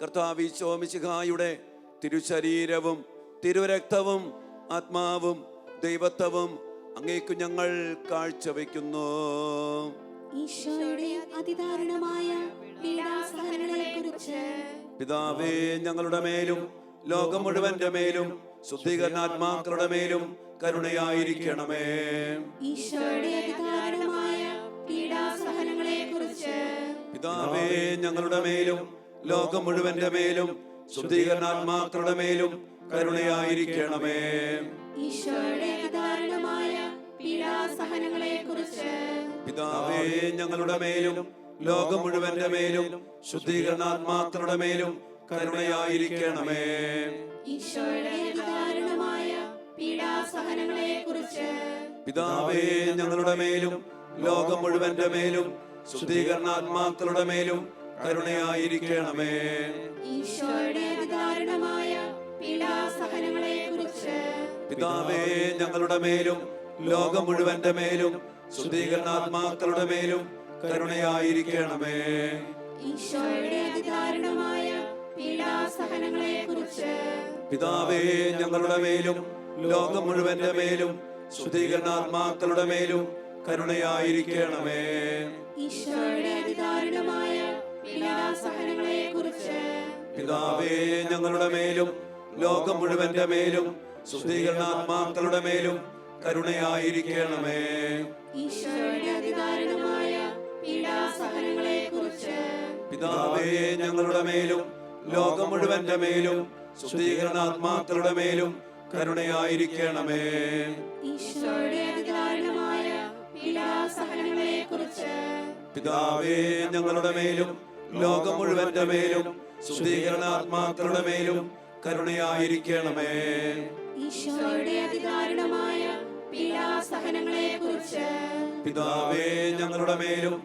കർത്താവ് ഈശോ മിശിഹായുടെ തിരുശരീരവും തിരുരക്തവും ആത്മാവും ദൈവത്വവും അങ്ങേക്കു ഞങ്ങൾ കാഴ്ചവെക്കുന്നു. ഈശോയുടെ അതിദാരുണമായ പീഡാസഹനങ്ങളെക്കുറിച്ച് പിതാവേ, ഞങ്ങളുടെ മേലും ലോകം മുഴുവന്റെ മേലും ശുദ്ധീകരണാത്മാക്കളുടെ മേലും കരുണയായിരിക്കണമേ. ഈശോയുടെ അതിദാരുണമായ പീഡാസഹനങ്ങളെക്കുറിച്ച് പിതാവേ, ഞങ്ങളുടെ മേലും ലോകം മുഴുവന്റെ മേലും ശുദ്ധീകരണാത്മാക്കളുടെ മേലും കരുണയായിരിക്കണമേ. ഈശോയുടെ അതിദാരുണമായ പീഡാസഹനങ്ങളെക്കുറിച്ച് പിതാവേ, ഞങ്ങളുടെ മേലും ലോകം മുഴുവന്റെ മേലും ശുദ്ധീകരണാത്മാക്കളുടെ മേലും കരുണയായിരിക്കണമേ. ഈശോയുടെ അതിദാരുണമായ പീഡാസഹനങ്ങളെക്കുറിച്ച് പിതാവേ, ഞങ്ങളുടെ മേലും ലോകം മുഴുവന്റെ മേലും ശുദ്ധീകരണാത്മാക്കളുടെ മേലും കരുണയായിരിക്കണമേ. ഈശോയുടെ അതിദാരുണമായ പീഡാസഹനങ്ങളെക്കുറിച്ച് പിതാവേ, ഞങ്ങളുടെ മേലും ലോകം മുഴുവന്റെ മേലും ശുദ്ധീകരണാത്മാക്കളുടെ മേലും കരുണയായിരിക്കണമേ. ഈശോയുടെ അതിദാരുണമായ പീഡാസഹനങ്ങളെക്കുറിച്ച് പിതാവേ, ഞങ്ങളുടെ മേലും ലോകം മുഴുവന്റെ മേലും ശുദ്ധീകരണാത്മാക്കളുടെ മേലും കരുണയായിരിക്കണമേ. ഈശോയുടെ അതിദാരുണമായ പീഡാസഹനങ്ങളെക്കുറിച്ച് പിതാവേ, ഞങ്ങളുടെ മേലും ലോകം മുഴുവന്റെ മേലും ശുദ്ധീകരണാത്മാക്കളുടെ മേലും കരുണയായിരിക്കണമേ. ഈശോയുടെ അതിദാരുണമായ പീഡാസഹനങ്ങളെക്കുറിച്ച് പിതാവേ, ഞങ്ങളുടെ മേലും ലോകം മുഴുവന്റെ മേലും ശുദ്ധീകരണാത്മാക്കളുടെ മേലും കരുണയായിരിക്കണമേ. ഈശോയുടെ അതിദാരുണമായ പീഡാസഹനങ്ങളെക്കുറിച്ച് പിതാവേ, ഞങ്ങളുടെ മേലും ലോകം മുഴുവന്റെ മേലും ശുദ്ധീകരണാത്മാക്കളുടെ മേലും കരുണയായിരിക്കണമേ. ഈശോയുടെ അതിദാരുണമായ പീഡാസഹനങ്ങളെക്കുറിച്ച് പിതാവേ, ഞങ്ങളുടെ മേലും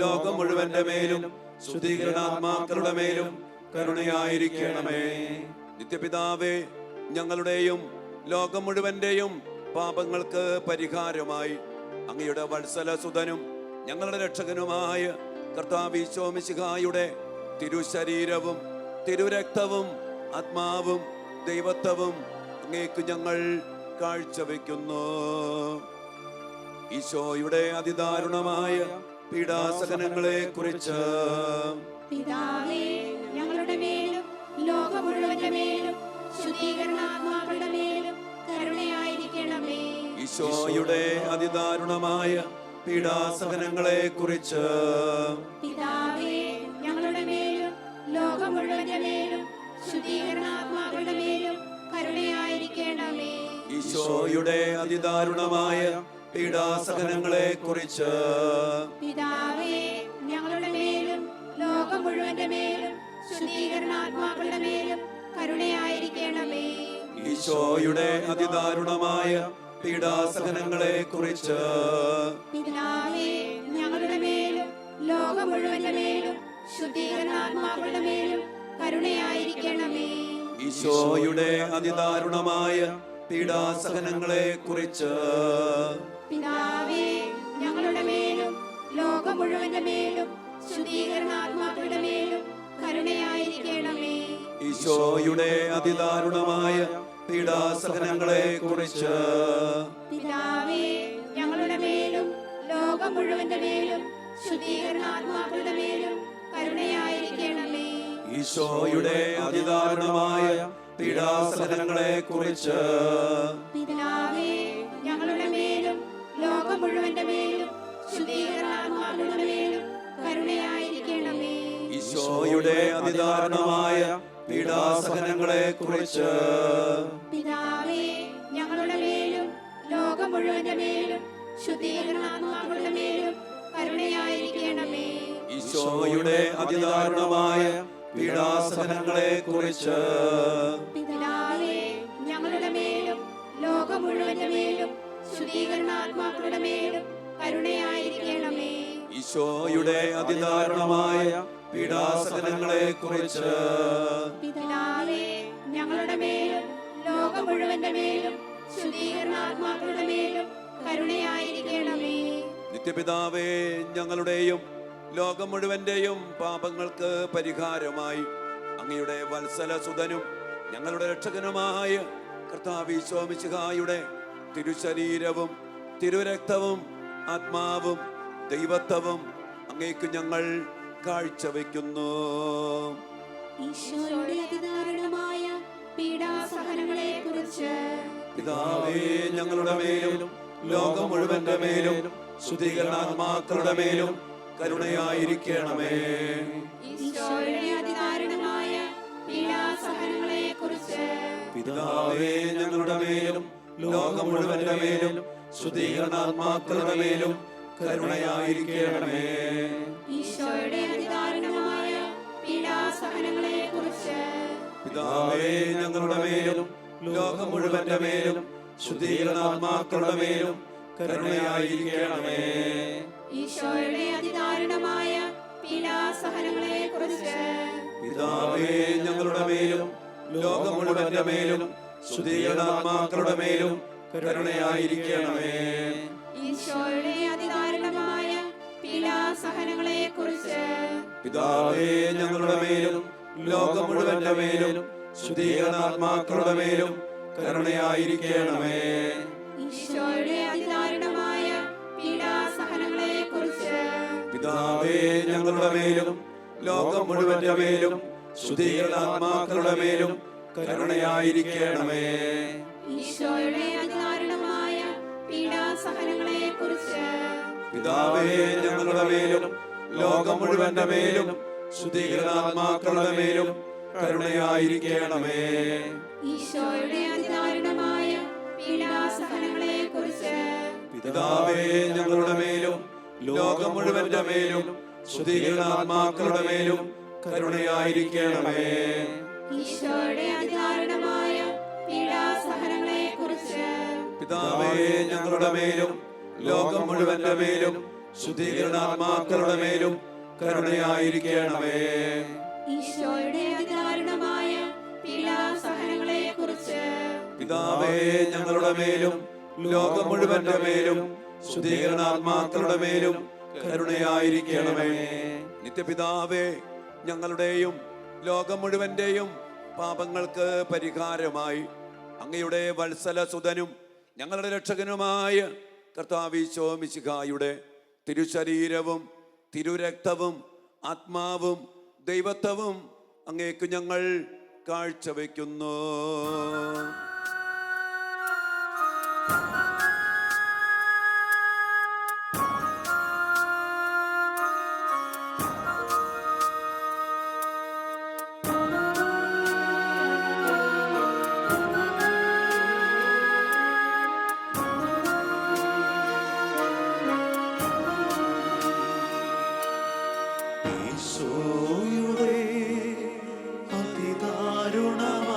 ലോകം മുഴുവന്റെ മേലും ശുദ്ധീകരണാത്മാക്കളുടെ മേലും കരുണയായിരിക്കണമേ. നിത്യപിതാവേ, ഞങ്ങളുടെയും ലോകം മുഴുവന്റെയും പാപങ്ങൾക്ക് പരിഹാരമായി അങ്ങയുടെ വത്സലസുതനും ഞങ്ങളുടെ രക്ഷകനുമായ കർത്താവ് ഈശോ മിശിഹായുടെ തിരുശരീരവും തിരുരക്തവും ആത്മാവും ദൈവത്വവും അങ്ങേക്ക് ഞങ്ങൾ കാഴ്ചവെക്കുന്നു. ഈശോയുടെ അതിദാരുണമായ പീഡാസഹനങ്ങളെ കുറിച്ച് പിതാവേ ഞങ്ങളുടെ മേലും ലോകം മുഴുവന്റെ മേലും ശുദ്ധീകരണാത്മാക്കളുടെ മേലും കരുണയായിരിക്കണമേ. ഈശോയുടെ അതിദാരുണമായ പീഡാസഹനങ്ങളെ കുറിച്ച് പിതാവേ ഞങ്ങളുടെ മേലും ലോകം മുഴുവന്റെ മേലും ശുദ്ധീകരണാത്മാക്കളുടെ മേലും കരുണയായിരിക്കണമേ. ഈശോയുടെ അതിദാരുണമായ പീഡാസഹനങ്ങളെ കുറിച്ച് പിതാവേ ഞങ്ങളുടെ മേലും ലോകം മുഴുവന്റെ മേലും ശുദ്ധീകരണാത്മാക്കളുടെ മേലും കരുണയായിരിക്കണമേ. ഈശോയുടെ അതിദാരുണമായ പീഡാസഹനങ്ങളെ കുറിച്ച് പിതാവേ, ഞങ്ങളുടെ മേലും ലോകം മുഴുവന്റെ മേലും ശുദ്ധീകരണാത്മാക്കളുടെ മേലും കരുണയായിരിക്കണമേ. ഈശോയുടെ അതിദാരുണമായ പീഡാസഹനങ്ങളെ കുറിച്ച് പിതാവേ, ഞങ്ങളുടെ മേലും ലോകം മുഴുവന്റെ മേലും ശുദ്ധീകരണാത്മാക്കളുടെ മേലും കരുണയായിരിക്കണമേ. ഈശോയുടെ അതിദാരുണമായ പീഡാസഹനങ്ങളെ കുറിച്ച് പിതാവേ, ഞങ്ങളുടെ മേലും ലോകം മുഴുവന്റെ മേലും ശുദ്ധീകരണാത്മാക്കളുടെ മേലും കരുണയായിരിക്കണമേ. ഈശോയുടെ അതിദാരുണമായ പീഡാസഹനങ്ങളെ കുറിച്ച് പിതാവേ, ഞങ്ങളുടെ മേലും ലോകം മുഴുവന്റെ മേലും ശുദ്ധീകരണാത്മാക്കളുടെ മേലും കരുണയായിരിക്കണമേ. ഈശോയുടെ അതിദാരുണമായ പീഡാസഹനങ്ങളെ കുറിച്ച് പിതാവേ, ഞങ്ങളുടെ മേലും ലോകം മുഴുവന്റെ മേലും ശുദ്ധീകരണാത്മാക്കളുടെ മേലും കരുണയായിരിക്കണമേ. ഈശോയുടെ അതിദാരുണമായ പീഡാസഹനങ്ങളെ കുറിച്ച് പിതാവേ, ഞങ്ങളുടെ മേലും ലോകം മുഴുവന്റെ മേലും ശുദ്ധീകരണാത്മാക്കളുടെ മേലും കരുണയായിരിക്കണമേ. ഈശോയുടെ അതിദാരുണമായ പീഡാസഹനങ്ങളെ കുറിച്ച് പിതാവേ, ഞങ്ങളുടെ മേലും ലോകം മുഴുവന്റെ മേലും ശുദ്ധീകരണാത്മാക്കളുടെ മേലും കരുണയായിരിക്കണമേ. നിത്യപിതാവേ, ഞങ്ങളുടെയും ലോകം മുഴുവന്റെയും പാപങ്ങൾക്ക് പരിഹാരമായി അങ്ങയുടെ വത്സലസുതനും ഞങ്ങളുടെ രക്ഷകനുമായ കർത്താവ് ഈശോ മിശിഹായുടെ തിരുശരീരവും തിരുരക്തവും ആത്മാവും ദൈവത്വവും അങ്ങേക്ക് ഞങ്ങൾ കാഴ്ചവെക്കുന്നു. ഈശോയുടെ അതിദാരുണമായ പീഡാസഹനങ്ങളെ കുറിച്ച് പിതാവേ, ഞങ്ങളുടെ മേലും ലോകം മുഴുവന്റെ മേലും ശുദ്ധീകരണാത്മാക്കളുടെ മേലും കരുണയായിരിക്കണമേ. ഈശോയുടെ അതിദാരുണമായ പീഡാസഹനങ്ങളെ കുറിച്ച് പിതാവേ, ഞങ്ങളുടെ മേലും ലോകം മുഴുവന്റെ മേലും ശുദ്ധീകരണാത്മാക്കളുടെ മേലും കരുണയായിരിക്കണമേ. ഈശോയുടെ അതിദാരുണമായ പീഡാസഹനങ്ങളെ കുറിച്ച് പിതാവേ, ഞങ്ങളുടെ മേലും ലോകം മുഴുവന്റെ മേലും ശുദ്ധീകരണാത്മാക്കളുടെ മേലും കരുണയായിരിക്കണമേ. ഈശോയുടെ അതിദാരുണമായ പീഡാസഹനങ്ങളെ കുറിച്ച് പിതാവേ, ഞങ്ങളുടെ മേലും ലോകം മുഴുവന്റെ മേലും ശുദ്ധീകരണാത്മാക്കളുടെ മേലും കരുണയായിരിക്കണമേ. ഈശോയുടെ അതിദാരുണമായ പീഡാസഹനങ്ങളെ കുറിച്ച് പിതാവേ, ഞങ്ങളുടെ മേലും ലോകം മുഴുവന്റെ മേലും ശുദ്ധീകരണാത്മാക്കളുടെ മേലും കരുണയായിരിക്കണമേ. ഈശോയുടെ അതിദാരുണമായ പീഡാസഹനങ്ങളെ കുറിച്ച് പിതാവേ, ഞങ്ങളുടെ മേലും ലോകം മുഴുവന്റെ മേലും ശുദ്ധീകരണാത്മാക്കളുടെ മേലും കരുണയായിരിക്കണമേ. ഈശോയുടെ അതിദാരുണമായ പീഡാസഹനങ്ങളെ കുറിച്ച് പിതാവേ, ഞങ്ങളുടെ മേലും ലോകം മുഴുവന്റെ മേലും ശുദ്ധീകരണാത്മാക്കളുടെ മേലും കരുണയായിരിക്കണമേ. ഈശോയുടെ അതിദാരുണമായ പീഡാസഹനങ്ങളെ കുറിച്ച് പിതാവേ, ഞങ്ങളുടെ മേലും ലോകം മുഴുവന്റെ മേലും ശുദ്ധീകരണാത്മാക്കളുടെ മേലും കരുണയായിരിക്കണമേ. ഈശോയുടെ അതിദാരുണമായ പീഡാസഹനങ്ങളെ കുറിച്ച് പിതാവേ, ഞങ്ങളുടെ മേലും ലോകം മുഴുവന്റെ മേലും ശുദ്ധീകരണാത്മാക്കളുടെ മേലും കരുണയായിരിക്കണമേ. ഈശോയുടെ അതിദാരുണമായ പീഡാസഹനങ്ങളെ കുറിച്ച് പിതാവേ, ഞങ്ങളുടെ മേലും ലോകം മുഴുവന്റെ മേലും ശുദ്ധീകരണാത്മാക്കളുടെ മേലും കരുണയായിരിക്കണമേ. നിത്യപിതാവേ, ഞങ്ങളുടെയും ലോകം മുഴുവന്റെയും പാപങ്ങൾക്ക് പരിഹാരമായി അങ്ങയുടെ വത്സലസുതനും ഞങ്ങളുടെ രക്ഷകനുമായ കർത്താവ് ഈശോ മിശിഹായുടെ തിരുശരീരവും തിരുരക്തവും ആത്മാവും ദൈവത്വവും അങ്ങേക്ക് ഞങ്ങൾ കാഴ്ചവെക്കുന്നു. ഈശോയുടെ അതിദാരുണമായ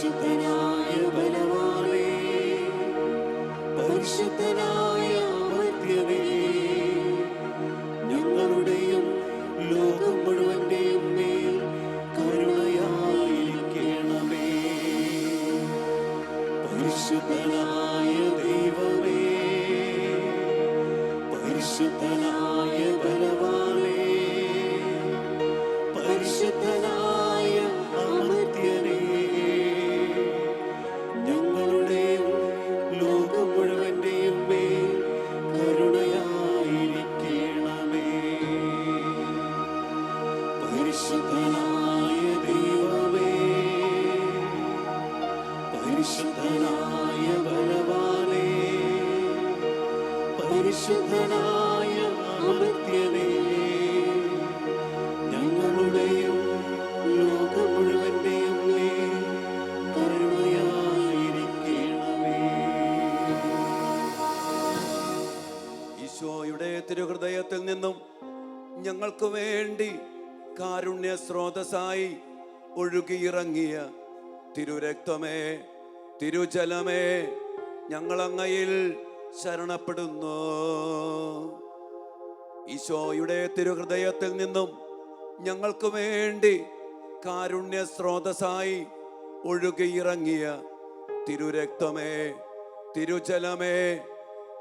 പരിശുദ്ധനായ ബലവാനേ, പരിശുദ്ധനായ അമർത്യനേ, ഞങ്ങളുടെയും ലോകം മുഴുവന്റെയും മേൽ കരുണയായിരിക്കണമേ. പരിശുദ്ധനായ ദൈവമേ, പരിശുദ്ധനായ ബലവാനേ, പരിശുദ്ധനായ അമർത്യനേ, ഞങ്ങളുടെയും ലോകം മുഴുവന്റെയും മേൽ കരുണയായിരിക്കണമേ. പരിശുദ്ധനായ ദൈവമേ, പരിശുദ്ധനായ ബലവാനേ, പരിശുദ്ധനായ അമർത്യനേ, ഞങ്ങളുടെയും ലോകം മുഴുവന്റെയും മേൽ കരുണയായിരിക്കണമേ. ഈശോയുടെ തിരുഹൃദയത്തിൽ നിന്നും ഞങ്ങൾക്ക് വേണ്ടി കാരുണ്യ സ്രോതസ്സായി ഒഴുകിയിറങ്ങിയ തിരുരക്തമേ, തിരുജലമേ, ഞങ്ങളങ്ങയിൽ ശരണപ്പെടുന്നു. ഈശോയുടെ തിരുഹൃദയത്തിൽ നിന്നും ഞങ്ങൾക്ക് വേണ്ടി കാരുണ്യ സ്രോതസ്സായി ഒഴുകിയിറങ്ങിയ തിരുരക്തമേ, തിരുജലമേ,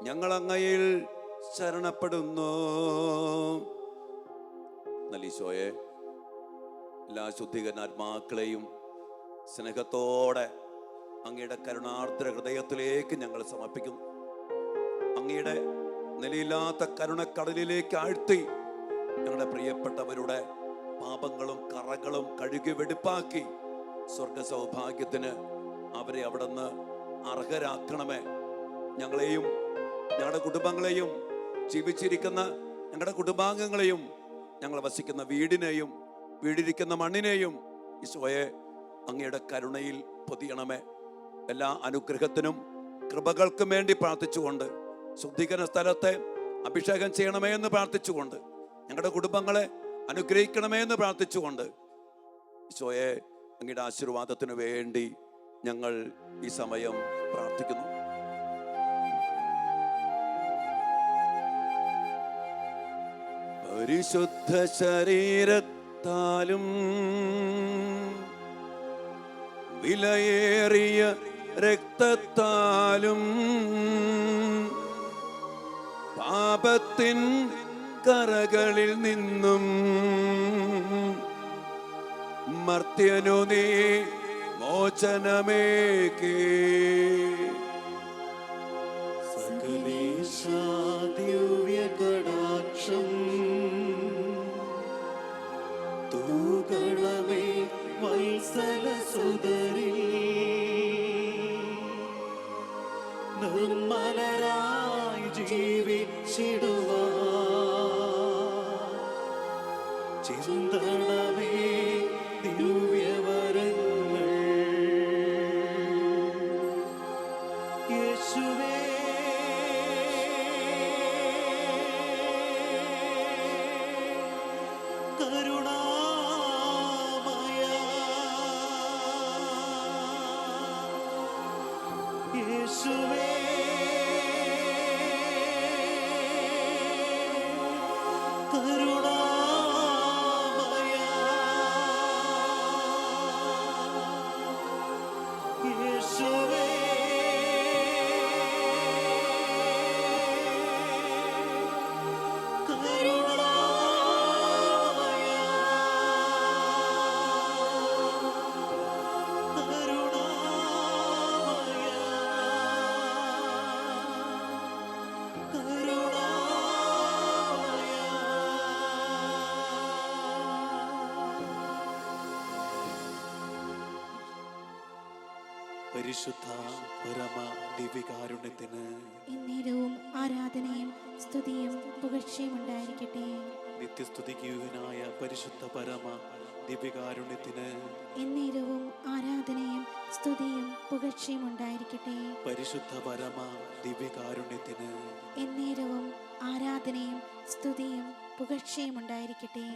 ഞങ്ങളങ്ങയിൽ ശരണപ്പെടുന്നു. ഈശോയെ, എല്ലാ ശുദ്ധീകരണാത്മാക്കളെയും സ്നേഹത്തോടെ അങ്ങയുടെ കരുണാർദ്ര ഹൃദയത്തിലേക്ക് ഞങ്ങൾ സമർപ്പിക്കുന്നു. അങ്ങയുടെ നിലയില്ലാത്ത കരുണക്കടലിലേക്ക് ആഴ്ത്തി ഞങ്ങളുടെ പ്രിയപ്പെട്ടവരുടെ പാപങ്ങളും കറകളും കഴുകി വെടിപ്പാക്കി സ്വർഗ സൗഭാഗ്യത്തിന് അവരെ അവിടുന്ന് അർഹരാക്കണമേ. ഞങ്ങളെയും ഞങ്ങളുടെ കുടുംബങ്ങളെയും ജീവിച്ചിരിക്കുന്ന ഞങ്ങളുടെ കുടുംബാംഗങ്ങളെയും ഞങ്ങൾ വസിക്കുന്ന വീടിനെയും വീടിരിക്കുന്ന മണ്ണിനെയും ഈശോയെ അങ്ങയുടെ കരുണയിൽ പൊതിയണമേ. എല്ലാ അനുഗ്രഹത്തിനും കൃപകൾക്കും വേണ്ടി പ്രാർത്ഥിച്ചുകൊണ്ട്, ശുദ്ധീകരണ സ്ഥലത്തെ അഭിഷേകം ചെയ്യണമേ എന്ന് പ്രാർത്ഥിച്ചുകൊണ്ട്, ഞങ്ങളുടെ കുടുംബങ്ങളെ അനുഗ്രഹിക്കണമേ എന്ന് പ്രാർത്ഥിച്ചുകൊണ്ട്, ഈശോയെ അങ്ങയുടെ ആശീർവാദത്തിനു വേണ്ടി ഞങ്ങൾ ഈ സമയം പ്രാർത്ഥിക്കുന്നു. പരിശുദ്ധ ശരീരത്താലും വിലയേറിയ രക്തത്താലും പാപത്തിൻ കറകളിൽ നിന്നും മർത്യനു നീ മോചനമേകി. സകലേശാ ദിവ്യകടാക്ഷം തൂകണമേ വത്സലസുതരിൽ. നിർമ്മലരായി ജീവിച്ചിടുവാൻ ചിന്തണമേ ദിവ്യവരങ്ങൾ. യേശുവേ, കരുണാമയ, യേശുവേ, കരുണാമയ, യേശുവേ, പരിശുദ്ധ പരമ ദിവ്യകാരുണ്യത്തിന് എന്നേരവും ആരാധനയും സ്തുതിയും പുകഴ്ചയും ഉണ്ടായിരിക്കട്ടെ. നിത്യസ്തുതിക്കുനായ പരിശുദ്ധ പരമ ദിവ്യകാരുണ്യത്തിന് എന്നേരവും ആരാധനയും സ്തുതിയും പുകഴ്ചയും ഉണ്ടായിരിക്കട്ടെ. പരിശുദ്ധ പരമ ദിവ്യകാരുണ്യത്തിന് എന്നേരവും ആരാധനയും സ്തുതിയും പുകഴ്ചയും ഉണ്ടായിരിക്കട്ടെ.